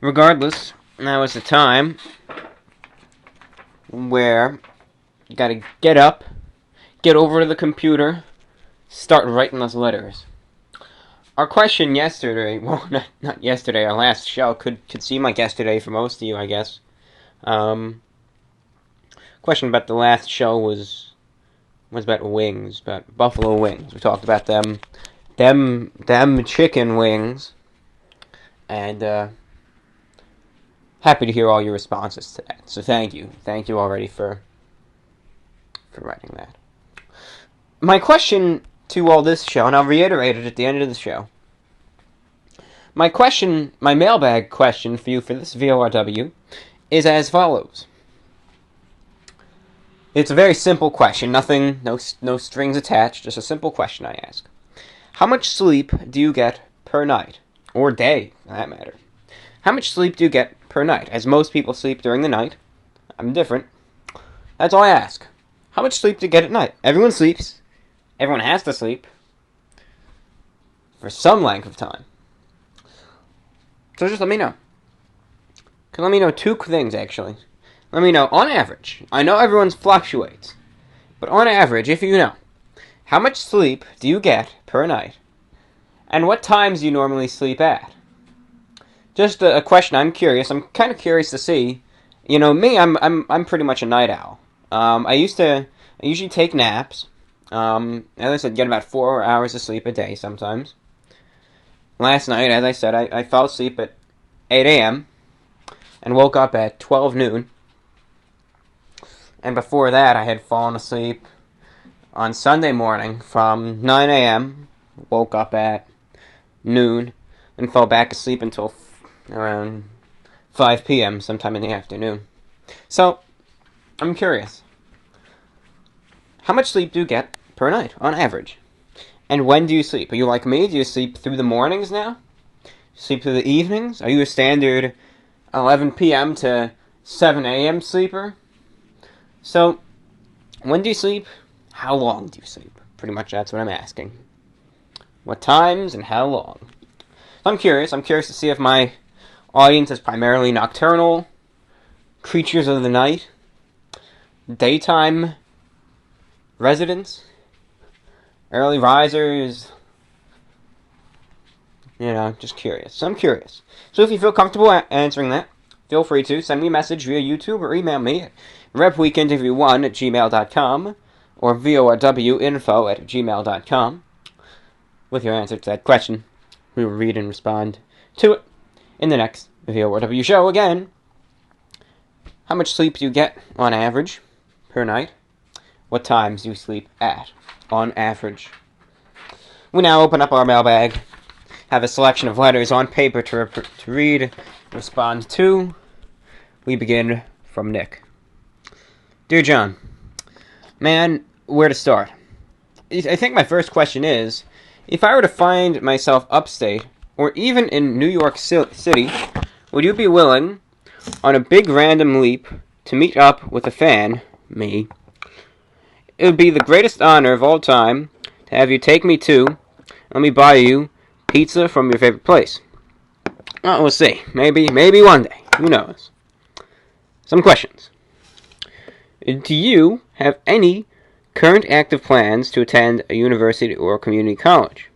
Regardless, now is the time where you gotta get up, get over to the computer, start writing those letters. Our question yesterday, well, not yesterday, our last show, could seem like yesterday for most of you, I guess. Question about the last show was about wings, about buffalo wings. We talked about them chicken wings, and happy to hear all your responses to that. So thank you already for writing that. My question to all this show, and I'll reiterate it at the end of the show. My mailbag question for you for this VORW is as follows. It's a very simple question, no strings attached, just a simple question I ask. How much sleep do you get per night? Or day, for that matter. How much sleep do you get per night? As most people sleep during the night. I'm different. That's all I ask. How much sleep do you get at night? Everyone sleeps. Everyone has to sleep. For some length of time. So just let me know. Let me know two things, actually. Let me know, on average. I know everyone's fluctuates. But on average, if you know, how much sleep do you get per night? And what times do you normally sleep at? Just a question. I'm curious. I'm kind of curious to see. You know, me, I'm pretty much a night owl. I usually take naps. As I said, get about 4 hours of sleep a day sometimes. Last night, as I said, I fell asleep at 8 a.m. and woke up at 12 noon. And before that, I had fallen asleep on Sunday morning from 9 a.m., woke up at noon, and fell back asleep until around 5 p.m., sometime in the afternoon. So, I'm curious. How much sleep do you get per night, on average? And when do you sleep? Are you like me? Do you sleep through the mornings now? Sleep through the evenings? Are you a standard 11 p.m. to 7 a.m. sleeper? So, when do you sleep? How long do you sleep? Pretty much that's what I'm asking. What times and how long? I'm curious. I'm curious to see if my audience is primarily nocturnal, creatures of the night, daytime residents, early risers. You know, just curious. So I'm curious. So if you feel comfortable answering that, feel free to send me a message via YouTube or email me at repweekinterview1@gmail.com or vorwinfo@gmail.com with your answer to that question. We will read and respond to it in the next VORW show. Again, how much sleep do you get on average per night? What times do you sleep at on average? We now open up our mailbag, have a selection of letters on paper to read, respond to. We begin from Nick. Dear John, man, where to start? I think my first question is, if I were to find myself upstate, or even in New York City, would you be willing, on a big random leap, to meet up with a fan, me? It would be the greatest honor of all time to have you take me to, let me buy you, pizza from your favorite place. Well, we'll see. Maybe one day. Who knows? Some questions. Do you have any current active plans to attend a university or community college?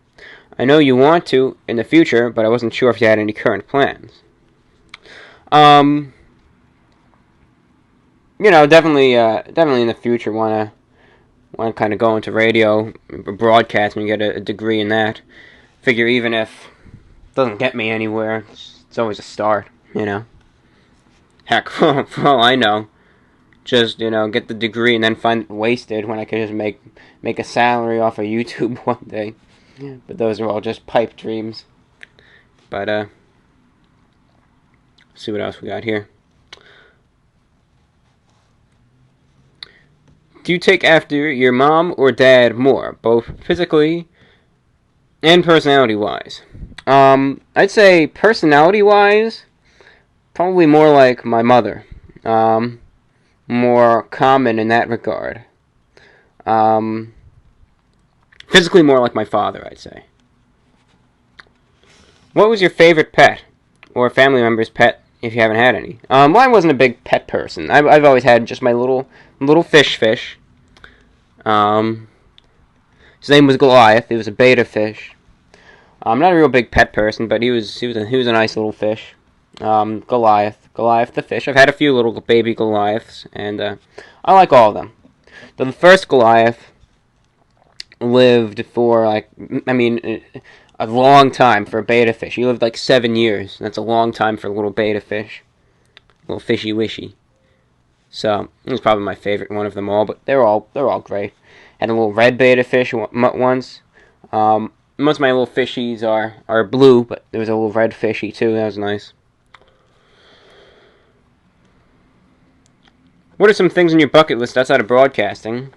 I know you want to in the future, but I wasn't sure if you had any current plans. You know, definitely in the future want to kind of go into radio, broadcasting, and get a degree in that. Figure even if it doesn't get me anywhere, it's always a start, you know. Heck, for all I know, just, you know, get the degree and then find it wasted when I could just make a salary off of YouTube one day. Yeah. But those are all just pipe dreams. But, see what else we got here. Do you take after your mom or dad more, both physically and personality-wise? I'd say personality-wise, probably more like my mother. More common in that regard. Physically more like my father, I'd say. What was your favorite pet, or family member's pet, if you haven't had any. Well, I wasn't a big pet person. I've always had just my little fish. His name was Goliath. He was a beta fish. I'm not a real big pet person, but he was a nice little fish. Goliath the fish. I've had a few little baby Goliaths, and I like all of them. The first Goliath lived for a long time for a beta fish. He lived like 7 years. That's a long time for a little beta fish, little fishy wishy. So it was probably my favorite one of them all. But they're all great. Had a little red beta fish once. Most of my little fishies are blue, but there was a little red fishy too. That was nice. What are some things on your bucket list outside of broadcasting?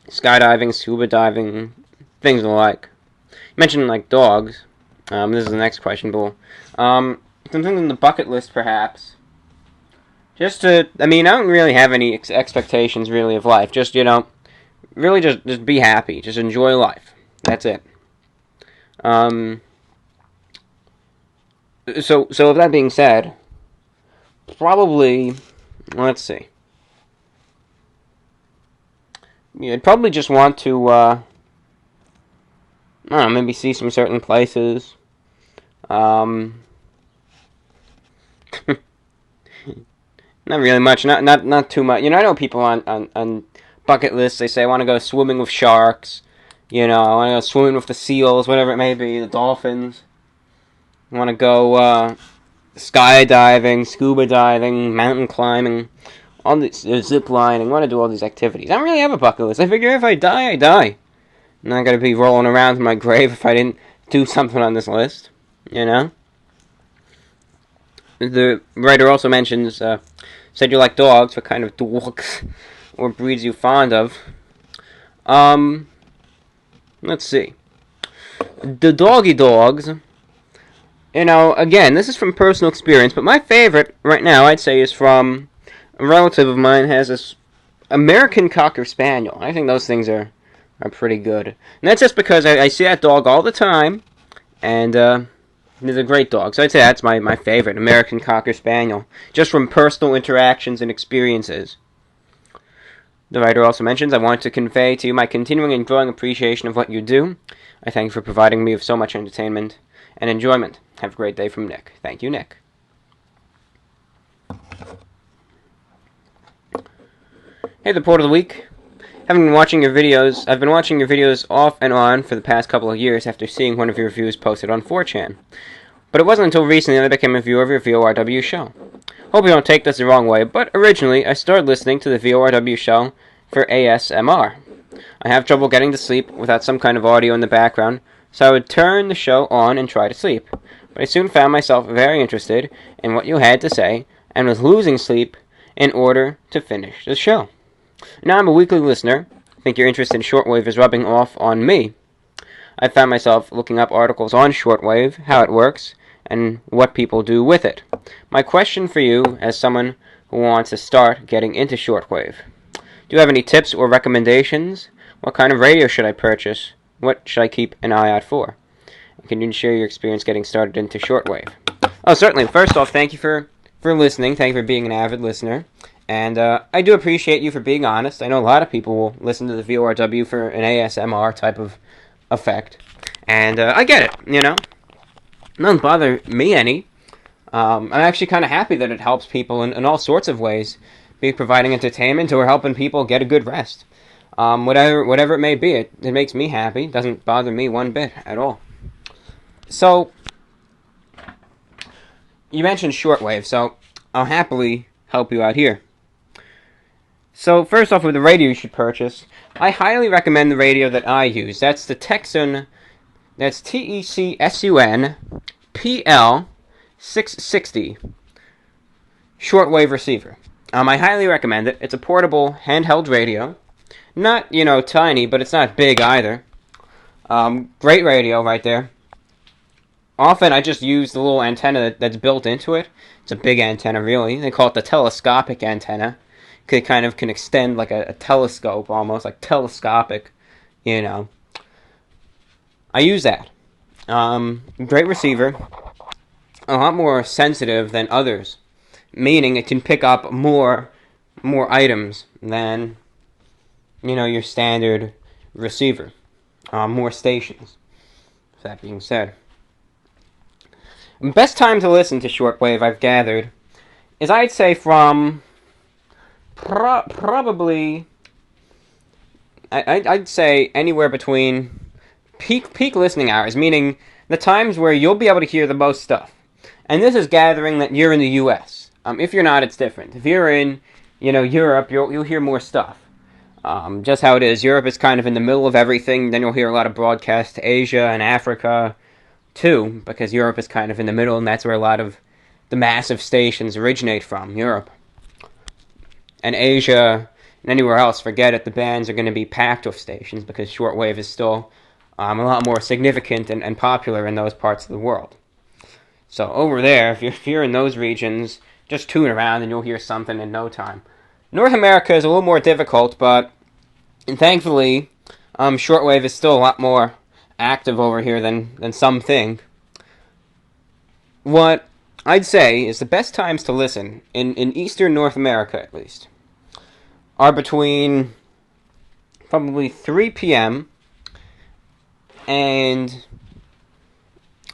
Skydiving, scuba diving, things of the like. You mentioned like dogs. This is the next question, Bull. Some things on the bucket list, perhaps. I don't really have any expectations really of life. Just really just be happy. Just enjoy life. That's it. So with that being said, probably, let's see. I'd probably just want to, I don't know, maybe see some certain places. Not really much. Not too much. I know people on bucket lists. They say I want to go swimming with sharks. I want to go swimming with the seals, whatever it may be, the dolphins. I want to go skydiving, scuba diving, mountain climbing, all this zip lining. I want to do all these activities. I don't really have a bucket list. I figure if I die, I die. I'm not going to be rolling around in my grave if I didn't do something on this list. The writer also mentions, said you like dogs. What kind of dogs or breeds you fond of? Let's see. The doggy dogs. Again, this is from personal experience, but my favorite right now, I'd say, is from a relative of mine has this American Cocker Spaniel. I think those things are pretty good. And that's just because I see that dog all the time, and he's a great dog. So I'd say that's my favorite, American Cocker Spaniel, just from personal interactions and experiences. The writer also mentions, I want to convey to you my continuing and growing appreciation of what you do. I thank you for providing me with so much entertainment and enjoyment. Have a great day from Nick. Thank you, Nick. Hey, the Port of the Week. I've been watching your videos off and on for the past couple of years after seeing one of your reviews posted on 4chan. But it wasn't until recently that I became a viewer of your VORW show. Hope you don't take this the wrong way, but originally I started listening to the VORW show for ASMR. I have trouble getting to sleep without some kind of audio in the background, so I would turn the show on and try to sleep. But I soon found myself very interested in what you had to say, and was losing sleep in order to finish the show. Now I'm a weekly listener. I think your interest in shortwave is rubbing off on me. I found myself looking up articles on shortwave, how it works, and what people do with it. My question for you, as someone who wants to start getting into shortwave, do you have any tips or recommendations? What kind of radio should I purchase? What should I keep an eye out for? And can you share your experience getting started into shortwave? Oh, certainly. First off, thank you for listening. Thank you for being an avid listener. And I do appreciate you for being honest. I know a lot of people will listen to the VORW for an ASMR type of effect. And I get it, It doesn't bother me any. I'm actually kind of happy that it helps people in all sorts of ways, be it providing entertainment or helping people get a good rest. Whatever it may be, it makes me happy. It doesn't bother me one bit at all. So, you mentioned shortwave, so I'll happily help you out here. So, first off, with the radio you should purchase, I highly recommend the radio that I use. That's the Texan, that's TECSUN PL 660 shortwave receiver. I highly recommend it. It's a portable handheld radio. Not, tiny, but it's not big either. Great radio right there. Often I just use the little antenna that's built into it. It's a big antenna, really. They call it the telescopic antenna. It kind of can extend like a telescope almost, like telescopic, I use that. Great receiver. a lot more sensitive than others, meaning it can pick up more items than, your standard receiver. More stations. That being said, best time to listen to shortwave, I've gathered, is I'd say from probably, I'd say anywhere between peak listening hours, meaning the times where you'll be able to hear the most stuff. And this is gathering that you're in the U.S. If you're not, it's different. If you're in, Europe, you'll hear more stuff. Just how it is. Europe is kind of in the middle of everything. Then you'll hear a lot of broadcasts to Asia and Africa, too, because Europe is kind of in the middle, and that's where a lot of the massive stations originate from, Europe. And Asia and anywhere else, forget it, the bands are going to be packed with stations because shortwave is still a lot more significant and popular in those parts of the world. So over there, if you're in those regions, just tune around and you'll hear something in no time. North America is a little more difficult, but thankfully, shortwave is still a lot more active over here than some think. What I'd say is the best times to listen, in Eastern North America at least, are between probably 3 p.m. and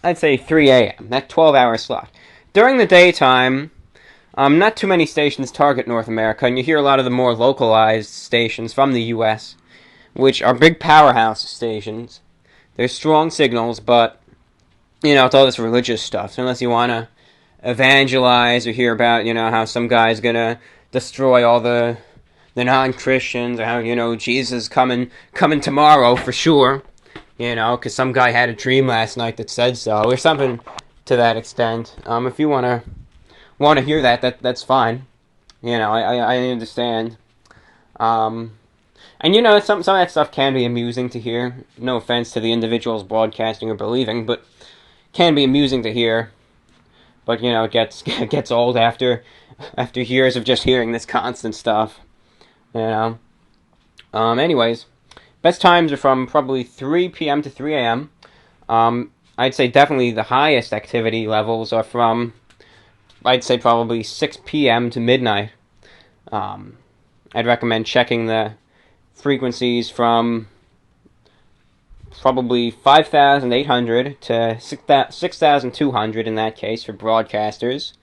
I'd say 3 a.m., that 12-hour slot. During the daytime, not too many stations target North America, and you hear a lot of the more localized stations from the U.S., which are big powerhouse stations. They're strong signals, but, it's all this religious stuff. So unless you want to evangelize or hear about, how some guy's going to destroy all the non-Christians, or how, Jesus coming tomorrow for sure, because some guy had a dream last night that said so, or something to that extent. If you want to hear that's fine. I understand. And some of that stuff can be amusing to hear. No offense to the individuals broadcasting or believing, but can be amusing to hear. But it gets old after years of just hearing this constant stuff. Anyways, best times are from probably 3 p.m. to 3 a.m. I'd say definitely the highest activity levels are from, I'd say probably 6 p.m. to midnight. I'd recommend checking the frequencies from probably 5,800 to 6,200 in that case for broadcasters,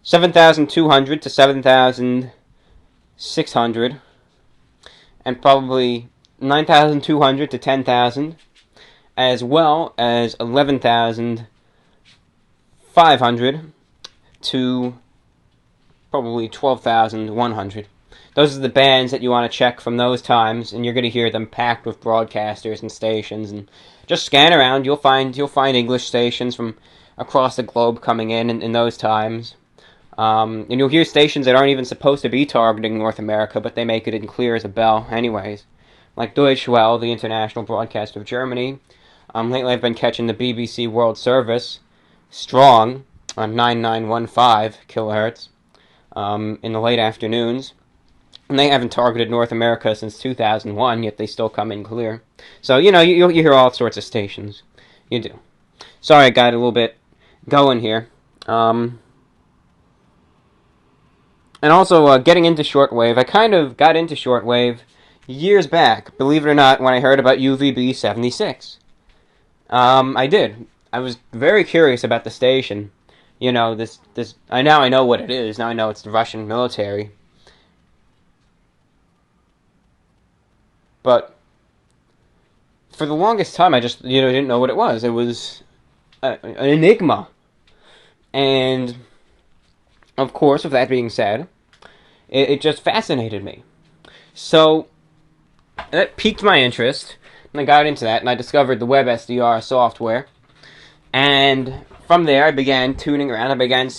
7,200 to 7,600, and probably 9,200 to 10,000, as well as 11,500 to probably 12,100. Those are the bands that you want to check from those times, and you're going to hear them packed with broadcasters and stations. And just scan around, you'll find English stations from across the globe coming in those times. And you'll hear stations that aren't even supposed to be targeting North America, but they make it in clear as a bell anyways. Like Deutsche Welle, the international broadcaster of Germany. Lately I've been catching the BBC World Service strong on 9915 kilohertz in the late afternoons. And they haven't targeted North America since 2001, yet they still come in clear. So, you hear all sorts of stations. You do. Sorry, I got a little bit going here. And also, getting into shortwave. I kind of got into shortwave years back, believe it or not, when I heard about UVB 76. I did. I was very curious about the station. This I know what it is. Now I know it's the Russian military. But for the longest time, I just, didn't know what it was. It was an enigma. And, of course, with that being said, it just fascinated me. So, that piqued my interest, and I got into that, and I discovered the WebSDR software. And from there, I began tuning around. I began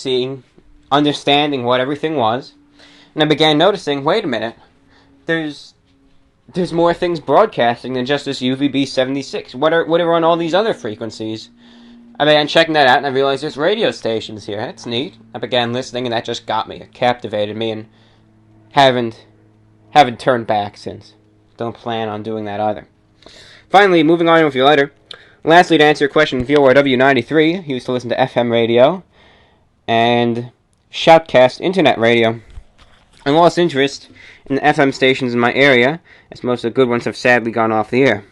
understanding what everything was. And I began noticing, wait a minute, there's more things broadcasting than just this UVB 76. What are on all these other frequencies? I began checking that out, and I realized there's radio stations here. That's neat. I began listening, and that just got me. It captivated me, and haven't turned back since. Don't plan on doing that either. Finally, moving on with your letter. Lastly, to answer your question, VORW 93, he used to listen to FM radio and Shoutcast internet radio. I lost interest in the FM stations in my area, as most of the good ones have sadly gone off the air.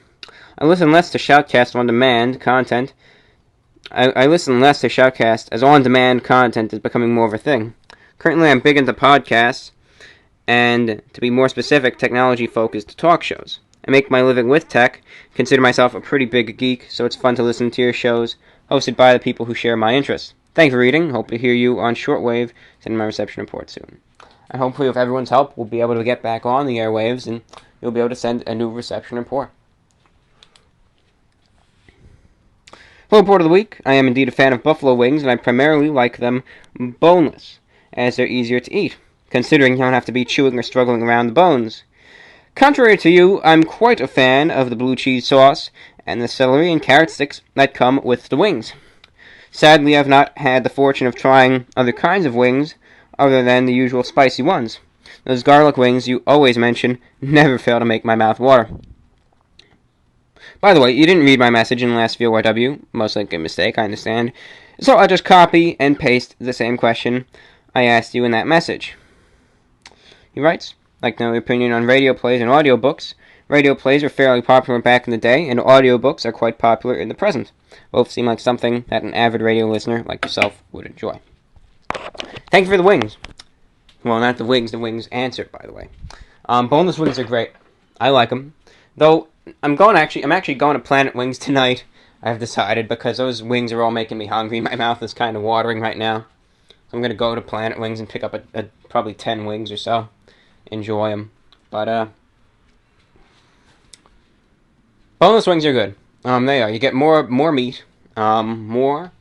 I listen less to Shoutcast on-demand content. I listen less to Shoutcast as on-demand content is becoming more of a thing. Currently, I'm big into podcasts, and to be more specific, technology-focused talk shows. I make my living with tech, consider myself a pretty big geek, so it's fun to listen to your shows, hosted by the people who share my interests. Thanks for reading. Hope to hear you on Shortwave. Send my reception report soon. And hopefully, with everyone's help, we'll be able to get back on the airwaves, and you'll be able to send a new reception report. Full report of the week. I am indeed a fan of buffalo wings, and I primarily like them boneless, as they're easier to eat, considering you don't have to be chewing or struggling around the bones. Contrary to you, I'm quite a fan of the blue cheese sauce and the celery and carrot sticks that come with the wings. Sadly, I've not had the fortune of trying other kinds of wings other than the usual spicy ones. Those garlic wings you always mention never fail to make my mouth water. By the way, you didn't read my message in the last VORW, most likely a mistake, I understand, so I'll just copy and paste the same question I asked you in that message. He writes, I'd like to know your opinion on radio plays and audiobooks. Radio plays were fairly popular back in the day, and audiobooks are quite popular in the present. Both seem like something that an avid radio listener like yourself would enjoy. Thank you for the wings. Well, not the wings answered, by the way. Boneless wings are great. I like them. Though, I'm actually going to Planet Wings tonight, I've decided, because those wings are all making me hungry. My mouth is kind of watering right now. So I'm going to go to Planet Wings and pick up probably 10 wings or so. Enjoy them. But, boneless wings are good. They are. You get more meat. More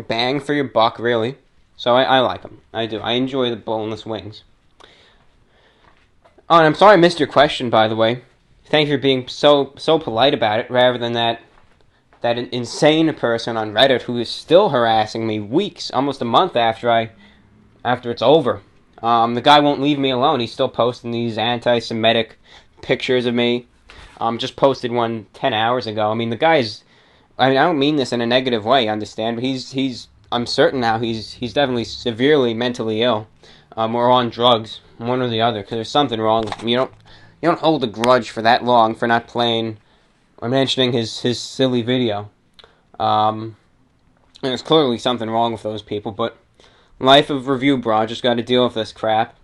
bang for your buck, really. So I like them. I do. I enjoy the boneless wings. Oh, and I'm sorry I missed your question, by the way. Thank you for being so polite about it, rather than that insane person on Reddit who is still harassing me weeks, almost a month after it's over. The guy won't leave me alone. He's still posting these anti-Semitic pictures of me. Just posted one 10 hours ago. I mean, the guy's... I don't mean this in a negative way, understand, but I'm certain now he's definitely severely mentally ill, or on drugs, one or the other, because there's something wrong with him. You don't hold a grudge for that long for not playing or mentioning his silly video. And there's clearly something wrong with those people, but life of review, bro. Just got to deal with this crap.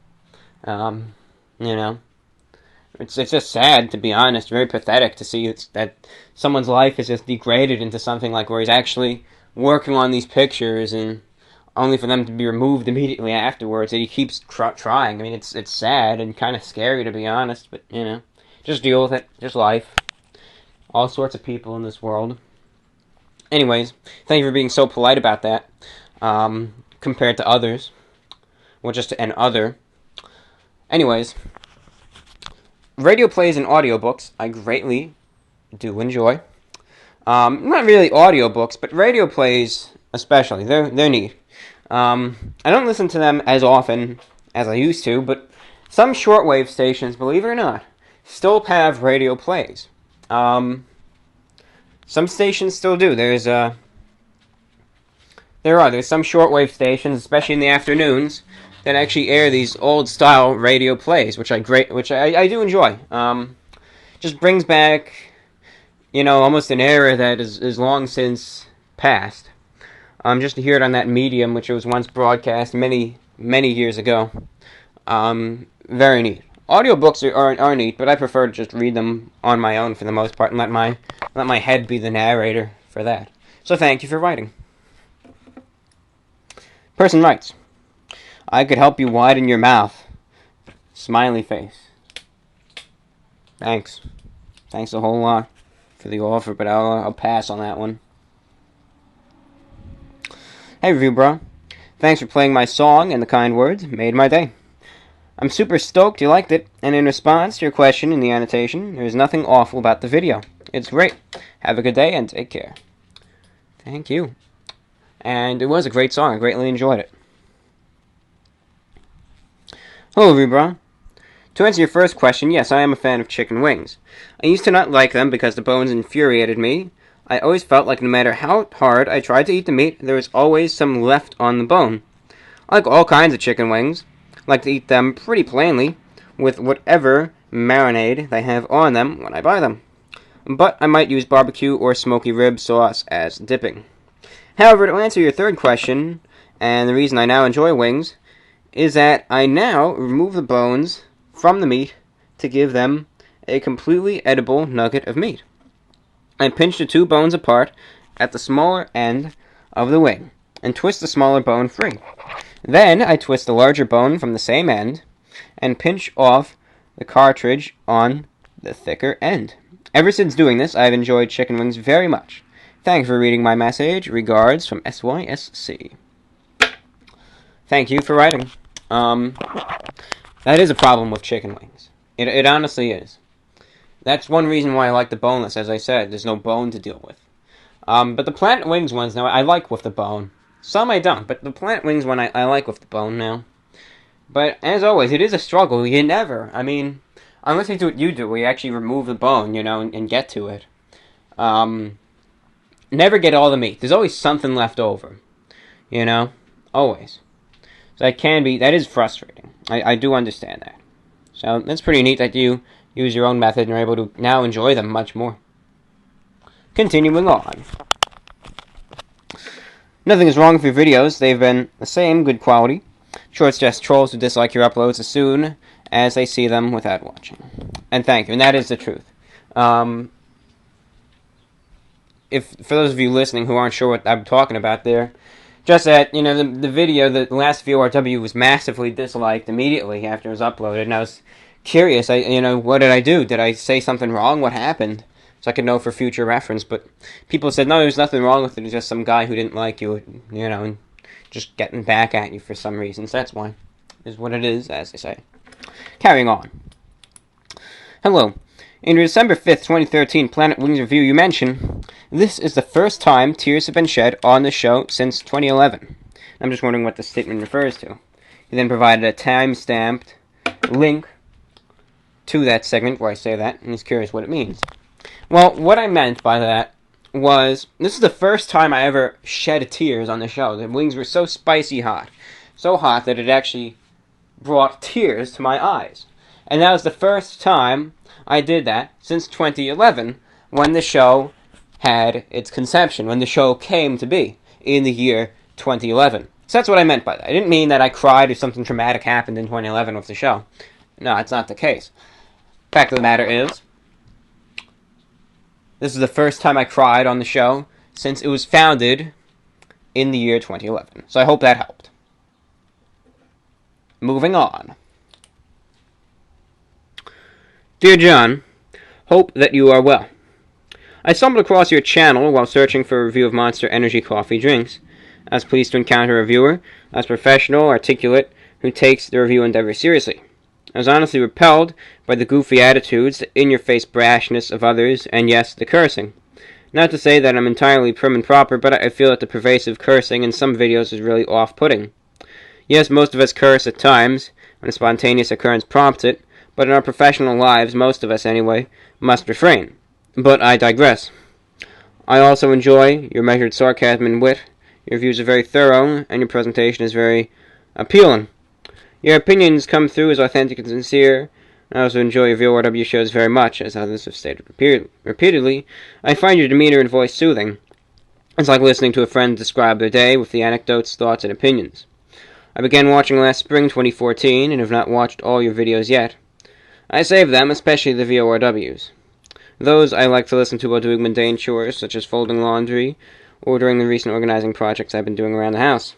It's just sad, to be honest. Very pathetic to see that someone's life is just degraded into something like where he's actually working on these pictures and only for them to be removed immediately afterwards. And he keeps trying. I mean, it's sad and kind of scary, to be honest. But just deal with it. Just life. All sorts of people in this world. Anyways, thank you for being so polite about that. Compared to others. Well, just an other. Anyways, radio plays and audiobooks I greatly do enjoy. Not really audiobooks, but radio plays especially. They're neat. I don't listen to them as often as I used to, but some shortwave stations, believe it or not, still have radio plays. Some stations still do. There's some shortwave stations, especially in the afternoons, that actually air these old-style radio plays, which I do enjoy. Just brings back, almost an era that is long since past. Just to hear it on that medium, which was once broadcast many, many years ago. Very neat. Audiobooks are neat, but I prefer to just read them on my own for the most part and let my head be the narrator for that. So thank you for writing. Person writes, I could help you widen your mouth. Smiley face. Thanks. Thanks a whole lot for the offer, but I'll pass on that one. Hey, Review Bro. Thanks for playing my song, and the kind words made my day. I'm super stoked you liked it, and in response to your question in the annotation, there's nothing awful about the video. It's great. Have a good day, and take care. Thank you. And it was a great song. I greatly enjoyed it. Hello, Rubra. To answer your first question, yes, I am a fan of chicken wings. I used to not like them because the bones infuriated me. I always felt like no matter how hard I tried to eat the meat, there was always some left on the bone. I like all kinds of chicken wings. I like to eat them pretty plainly, with whatever marinade they have on them when I buy them. But I might use barbecue or smoky rib sauce as dipping. However, to answer your third question, and the reason I now enjoy wings, is that I now remove the bones from the meat to give them a completely edible nugget of meat. I pinch the two bones apart at the smaller end of the wing and twist the smaller bone free. Then I twist the larger bone from the same end and pinch off the cartilage on the thicker end. Ever since doing this, I've enjoyed chicken wings very much. Thanks for reading my message. Regards from SYSC. Thank you for writing. That is a problem with chicken wings. It honestly is. That's one reason why I like the boneless, as I said. There's no bone to deal with. But the Planet Wings ones, now, I like with the bone. Some I don't, but the Planet Wings one I like with the bone now. But, as always, it is a struggle. You never, unless you do what you do, where you actually remove the bone, and get to it. Never get all the meat. There's always something left over. Always. So that is frustrating. I do understand that. So, that's pretty neat that you use your own method and are able to now enjoy them much more. Continuing on. Nothing is wrong with your videos. They've been the same, good quality. Sure, it's just trolls who dislike your uploads as soon as they see them without watching. And thank you, and that is the truth. For those of you listening who aren't sure what I'm talking about there, just that, the video, the last VORW was massively disliked immediately after it was uploaded, and I was curious, what did I do? Did I say something wrong? What happened? So I could know for future reference, but people said, no, there's nothing wrong with it, it's just some guy who didn't like you, and just getting back at you for some reasons. That's why. Is what it is, as they say. Carrying on. Hello. In your December 5th, 2013 Planet Wings review, you mention, this is the first time tears have been shed on the show since 2011. I'm just wondering what the statement refers to. He then provided a time-stamped link to that segment where I say that, and he's curious what it means. Well, what I meant by that was, this is the first time I ever shed tears on the show. The wings were so spicy hot. So hot that it actually brought tears to my eyes. And that was the first time I did that since 2011, when the show had its conception, when the show came to be, in the year 2011. So that's what I meant by that. I didn't mean that I cried or something traumatic happened in 2011 with the show. No, it's not the case. Fact of the matter is, this is the first time I cried on the show since it was founded in the year 2011. So I hope that helped. Moving on. Dear John, hope that you are well. I stumbled across your channel while searching for a review of Monster Energy coffee drinks. I was pleased to encounter a reviewer as professional, articulate, who takes the review endeavor seriously. I was honestly repelled by the goofy attitudes, the in-your-face brashness of others, and yes, the cursing. Not to say that I'm entirely prim and proper, but I feel that the pervasive cursing in some videos is really off-putting. Yes, most of us curse at times, when a spontaneous occurrence prompts it, but in our professional lives, most of us anyway, must refrain. But I digress. I also enjoy your measured sarcasm and wit. Your views are very thorough, and your presentation is very appealing. Your opinions come through as authentic and sincere. I also enjoy your VORW shows very much, as others have stated repeatedly. I find your demeanor and voice soothing. It's like listening to a friend describe their day with the anecdotes, thoughts, and opinions. I began watching last spring, 2014, and have not watched all your videos yet. I save them, especially the VORWs. Those I like to listen to while doing mundane chores, such as folding laundry, or during the recent organizing projects I've been doing around the house.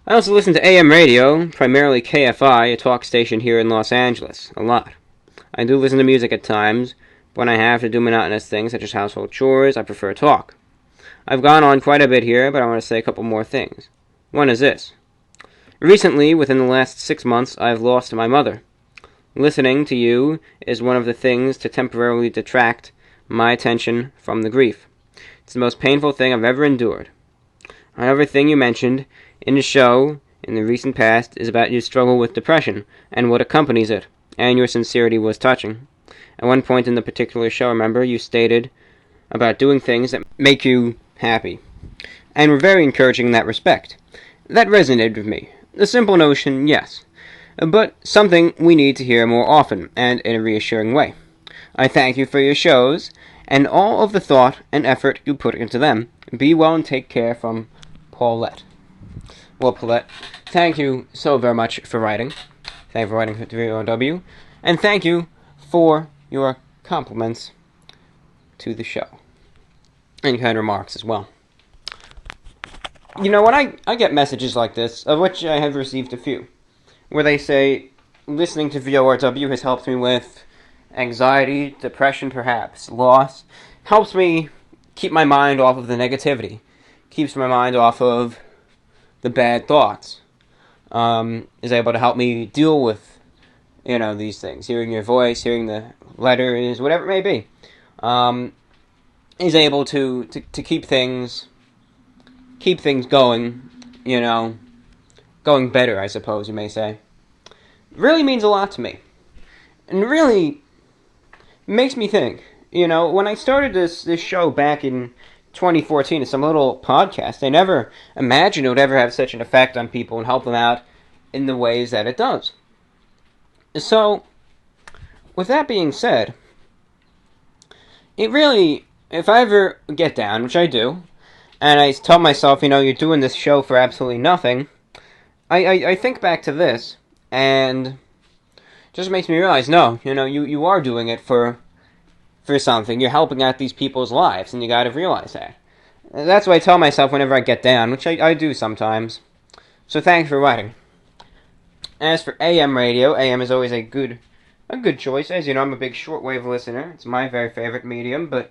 I also listen to AM radio, primarily KFI, a talk station here in Los Angeles, a lot. I do listen to music at times, but when I have to do monotonous things such as household chores, I prefer talk. I've gone on quite a bit here, but I want to say a couple more things. One is this. Recently, within the last 6 months, I've lost my mother. Listening to you is one of the things to temporarily detract my attention from the grief. It's the most painful thing I've ever endured. Another thing you mentioned in the show in the recent past is about your struggle with depression and what accompanies it, and your sincerity was touching. At one point in the particular show, remember, you stated, about doing things that make you happy, and were very encouraging in that respect. That resonated with me. The simple notion, yes, but something we need to hear more often, and in a reassuring way. I thank you for your shows, and all of the thought and effort you put into them. Be well and take care, from Paulette. Well, Paulette, thank you so very much for writing. Thank you for writing to VORW, and thank you for your compliments to the show, and kind remarks as well. You know, when I get messages like this, of which I have received a few, where they say, listening to VORW has helped me with anxiety, depression perhaps, loss, helps me keep my mind off of the negativity, keeps my mind off of the bad thoughts, is able to help me deal with, these things, hearing your voice, hearing the letters, whatever it may be, is able to keep things going, going better, I suppose you may say. It really means a lot to me. And really makes me think, when I started this show back in 2014, it's some little podcast, I never imagined it would ever have such an effect on people and help them out in the ways that it does. So, with that being said, it really, if I ever get down, which I do, and I tell myself, you're doing this show for absolutely nothing, I think back to this, and just makes me realize, no, you are doing it for something. You're helping out these people's lives, and you gotta realize that. That's what I tell myself whenever I get down, which I do sometimes. So thanks for writing. As for AM radio, AM is always a good choice. As you know, I'm a big shortwave listener. It's my very favorite medium, but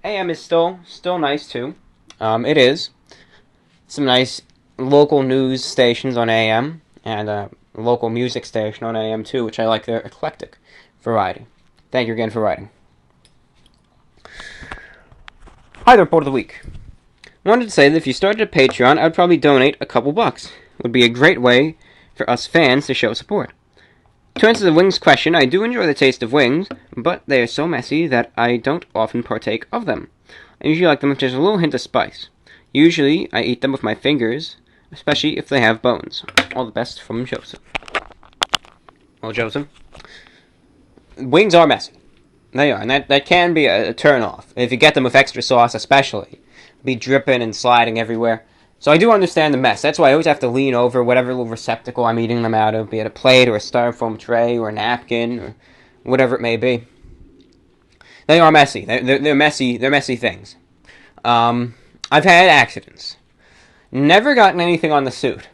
AM is still nice too. It is. Some nice local news stations on AM, and a local music station on AM too, which I like their eclectic variety. Thank you again for writing. Hi there, Report of the Week. Wanted to say that if you started a Patreon, I would probably donate a couple bucks. It would be a great way for us fans to show support. To answer the wings question, I do enjoy the taste of wings, but they are so messy that I don't often partake of them. I usually like them with just a little hint of spice. Usually, I eat them with my fingers, especially if they have bones. All the best from Joseph. Well, Joseph, wings are messy. They are, and that can be a turn-off. If you get them with extra sauce, especially. Be dripping and sliding everywhere. So I do understand the mess. That's why I always have to lean over whatever little receptacle I'm eating them out of, be it a plate or a styrofoam tray or a napkin or whatever it may be. They are messy. They're messy. They're messy things. I've had accidents. Never gotten anything on the suit.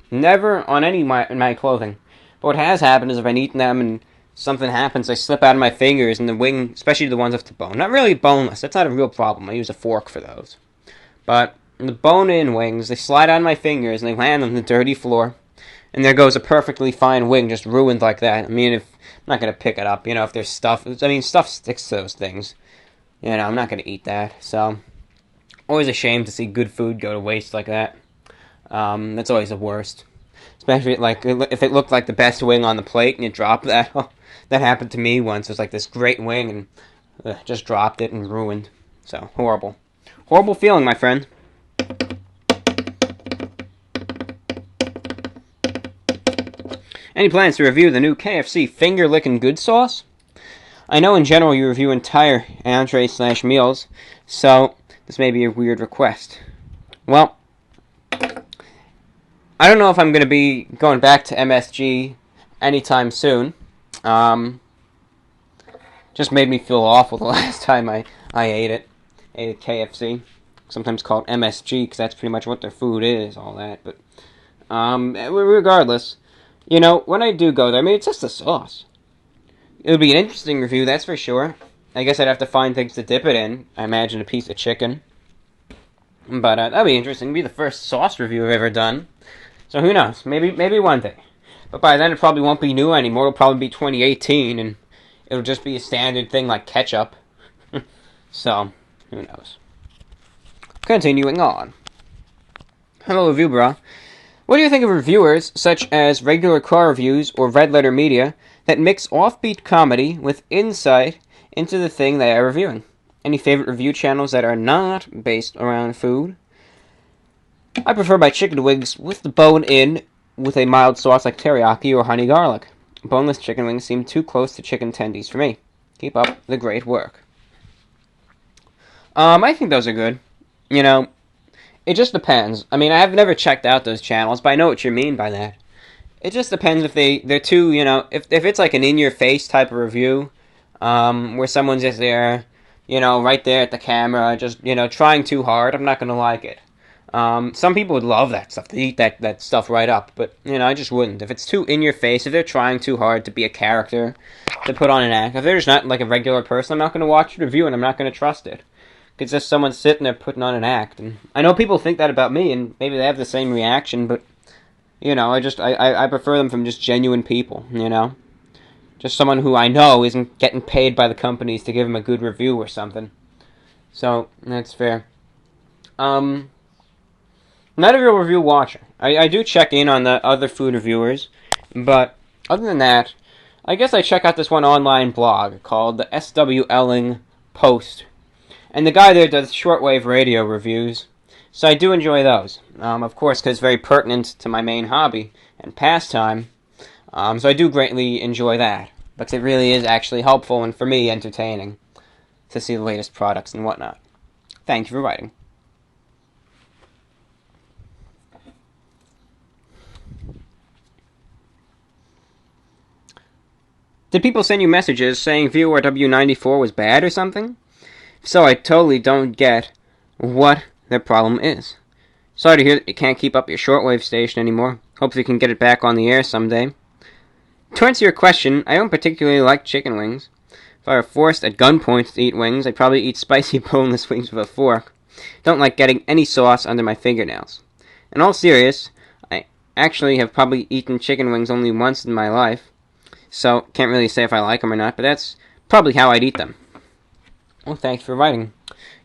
Never on any of my clothing. But what has happened is if I've eaten them and something happens, they slip out of my fingers, and the wing, especially the ones with the bone. Not really boneless. That's not a real problem. I use a fork for those. But the bone-in wings, they slide out of my fingers, and they land on the dirty floor. And there goes a perfectly fine wing just ruined like that. I mean, I'm not going to pick it up, if there's stuff. Stuff sticks to those things. I'm not going to eat that. So, always a shame to see good food go to waste like that. That's always the worst. Especially, if it looked like the best wing on the plate and you drop that. That happened to me once. It was like this great wing and just dropped it and ruined. So, horrible. Horrible feeling, my friend. Any plans to review the new KFC Finger Lickin' Good sauce? I know in general you review entire entrees/meals, so this may be a weird request. Well, I don't know if I'm going to be going back to MSG anytime soon. Just made me feel awful the last time I ate it. Ate at KFC. Sometimes called MSG, because that's pretty much what their food is, all that. But, regardless, when I do go there, it's just the sauce. It would be an interesting review, that's for sure. I guess I'd have to find things to dip it in. I imagine a piece of chicken. But, that'd be interesting. It'd be the first sauce review I've ever done. So who knows? Maybe one day. But by then it probably won't be new anymore. It'll probably be 2018, and it'll just be a standard thing like ketchup. So, who knows? Continuing on. Hello, Review Bra. What do you think of reviewers, such as regular car reviews or red letter media, that mix offbeat comedy with insight into the thing they are reviewing? Any favorite review channels that are not based around food? I prefer my chicken wings with the bone in, with a mild sauce like teriyaki or honey garlic. Boneless chicken wings seem too close to chicken tendies for me. Keep up the great work. I think those are good. You know, it just depends. I mean, I have never checked out those channels, but I know what you mean by that. It just depends if they're too, if it's like an in-your-face type of review, where someone's just there, right there at the camera, just, trying too hard, I'm not going to like it. Some people would love that stuff. They eat that stuff right up. But, I just wouldn't. If it's too in your face, if they're trying too hard to be a character, to put on an act, if they're just not like a regular person, I'm not going to watch the review and I'm not going to trust it. It's just someone sitting there putting on an act. And I know people think that about me, and maybe they have the same reaction, but, I prefer them from just genuine people, Just someone who I know isn't getting paid by the companies to give them a good review or something. So, that's fair. Not a real review watcher. I do check in on the other food reviewers, but other than that, I guess I check out this one online blog called the SWLing Post. And the guy there does shortwave radio reviews, so I do enjoy those. Of course, because it's very pertinent to my main hobby and pastime, so I do greatly enjoy that. Because it really is actually helpful and, for me, entertaining to see the latest products and whatnot. Thank you for writing. Did people send you messages saying VORW 94 was bad or something? If so, I totally don't get what their problem is. Sorry to hear that you can't keep up your shortwave station anymore. Hope you can get it back on the air someday. To answer your question, I don't particularly like chicken wings. If I were forced at gunpoint to eat wings, I'd probably eat spicy boneless wings with a fork. Don't like getting any sauce under my fingernails. In all seriousness, I actually have probably eaten chicken wings only once in my life. So, can't really say if I like them or not, but that's probably how I'd eat them. Well, thanks for writing.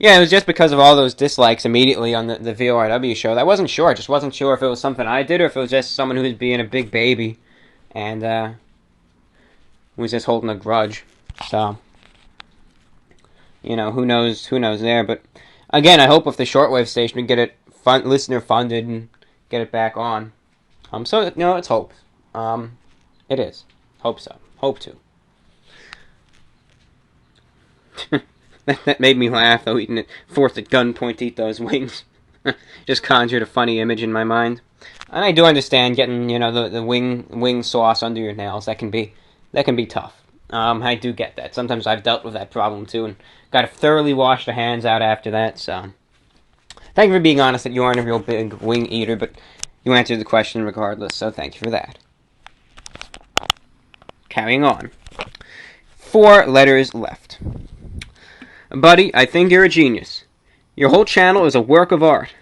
Yeah, it was just because of all those dislikes immediately on the VORW show. I wasn't sure. I just wasn't sure if it was something I did or if it was just someone who was being a big baby and was just holding a grudge. So, who knows there. But, again, I hope if the shortwave station would get it listener funded and get it back on. So, it's hope. It is. Hope so. Hope to. that made me laugh, though, eating it, forced at gunpoint to eat those wings. Just conjured a funny image in my mind. And I do understand getting, the wing sauce under your nails. That can be tough. I do get that. Sometimes I've dealt with that problem, too, and got to thoroughly wash the hands out after that, so. Thank you for being honest that you aren't a real big wing eater, but you answered the question regardless, so thank you for that. Carrying on. 4 letters left. Buddy, I think you're a genius. Your whole channel is a work of art.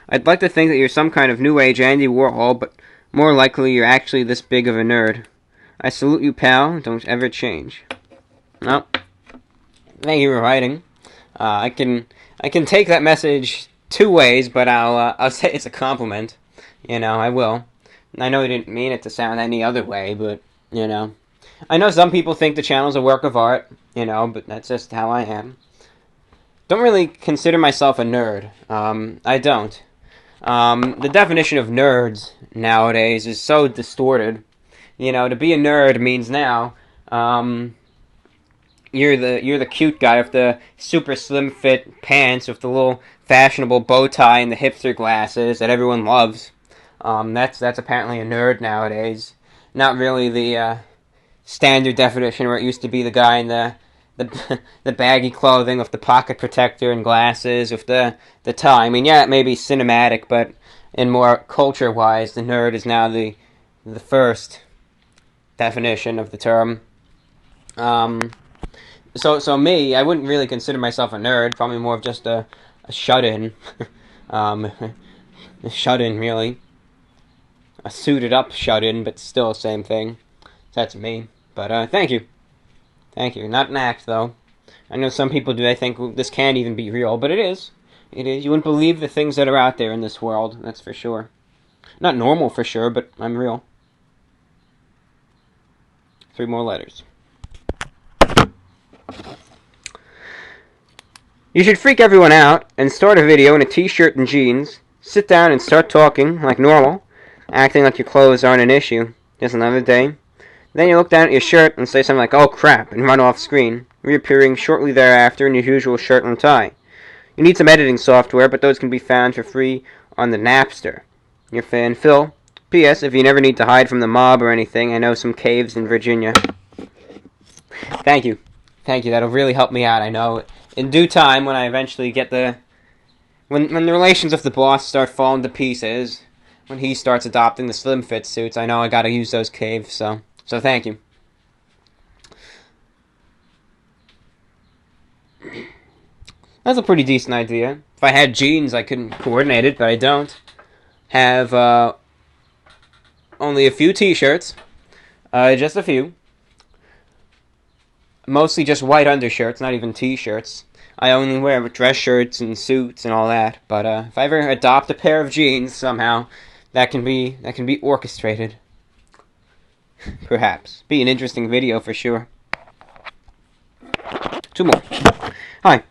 I'd like to think that you're some kind of new age Andy Warhol, but more likely you're actually this big of a nerd. I salute you, pal. Don't ever change. Well, thank you for writing. I can take that message 2 ways, but I'll say it's a compliment. I will. I know you didn't mean it to sound any other way, but I know some people think the channel's a work of art, but that's just how I am. Don't really consider myself a nerd. I don't. The definition of nerds nowadays is so distorted. To be a nerd means now, you're the cute guy with the super slim fit pants with the little fashionable bow tie and the hipster glasses that everyone loves. That's apparently a nerd nowadays. Not really the standard definition where it used to be the guy in the baggy clothing with the pocket protector and glasses with the tie. I mean, yeah, it may be cinematic, but in more culture-wise, the nerd is now the first definition of the term. So me, I wouldn't really consider myself a nerd. Probably more of just a shut-in. A shut-in, really. A suited-up shut-in, but still the same thing. That's me. But, thank you. Thank you. Not an act, though. I know some people do. They think this can't even be real, but it is. It is. You wouldn't believe the things that are out there in this world, that's for sure. Not normal, for sure, but I'm real. 3 more letters. You should freak everyone out and start a video in a t-shirt and jeans, sit down and start talking like normal, acting like your clothes aren't an issue, just another day. Then you look down at your shirt and say something like, "Oh crap," and run off screen, reappearing shortly thereafter in your usual shirt and tie. You need some editing software, but those can be found for free on the Napster. Your fan, Phil. P.S. If you never need to hide from the mob or anything, I know some caves in Virginia. Thank you. Thank you. That'll really help me out, I know. In due time, when I eventually get the... When the relations with the boss start falling to pieces, when he starts adopting the slim fit suits, I know I gotta use those caves, so thank you. That's a pretty decent idea. If I had jeans, I couldn't coordinate it, but I don't. Have only a few t-shirts. Just a few. Mostly just white undershirts, not even t-shirts. I only wear dress shirts and suits and all that. But if I ever adopt a pair of jeans somehow, that can be orchestrated. Perhaps. Be an interesting video for sure. Two more. Hi.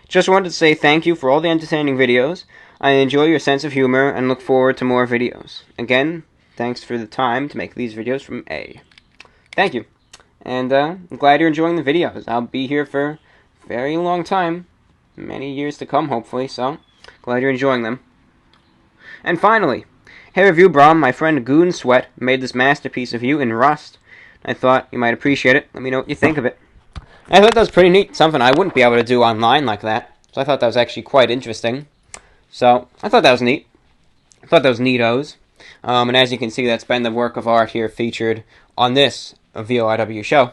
Just wanted to say thank you for all the entertaining videos. I enjoy your sense of humor and look forward to more videos. Again, thanks for the time to make these videos from A. Thank you. And I'm glad you're enjoying the videos. I'll be here for a very long time. Many years to come, hopefully, so glad you're enjoying them. And finally, hey Review Brom, my friend Goon Sweat made this masterpiece of you in Rust. I thought you might appreciate it. Let me know what you think of it. I thought that was pretty neat. Something I wouldn't be able to do online like that. So I thought that was actually quite interesting. So I thought that was neat. I thought that was neatos. And as you can see, that's been the work of art here featured on this VORW show.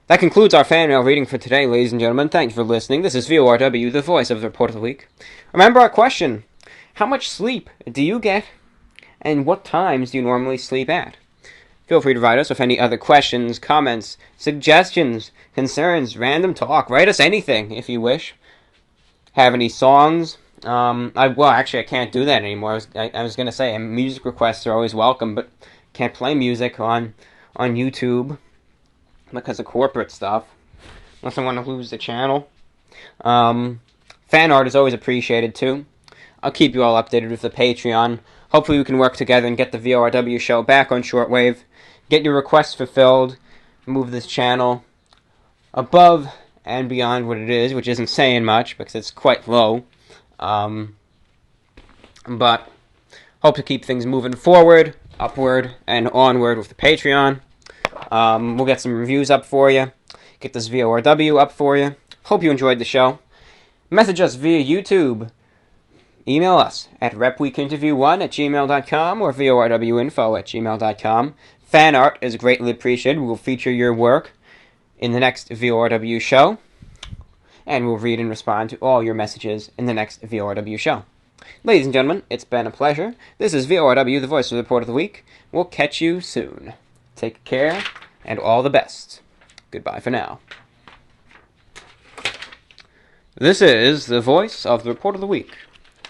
That concludes our fan mail reading for today, ladies and gentlemen. Thank you for listening. This is VORW, the voice of the Report of the Week. Remember our question. How much sleep do you get? And what times do you normally sleep at? Feel free to write us with any other questions, comments, suggestions, concerns, random talk. Write us anything if you wish. Have any songs? Actually, I can't do that anymore. I was going to say, music requests are always welcome, but can't play music on YouTube because of corporate stuff, unless I want to lose the channel. Fan art is always appreciated, too. I'll keep you all updated with the Patreon. Hopefully we can work together and get the VORW show back on Shortwave, get your requests fulfilled, move this channel above and beyond what it is, which isn't saying much because it's quite low. But hope to keep things moving forward, upward, and onward with the Patreon. We'll get some reviews up for you, get this VORW up for you. Hope you enjoyed the show. Message us via YouTube. Email us at repweekinterview1@gmail.com or vorwinfo@gmail.com. Fan art is greatly appreciated. We'll feature your work in the next VORW show, and we'll read and respond to all your messages in the next VORW show. Ladies and gentlemen, it's been a pleasure. This is VORW, the voice of the Report of the Week. We'll catch you soon. Take care, and all the best. Goodbye for now. This is the voice of the Report of the Week,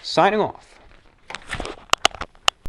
signing off.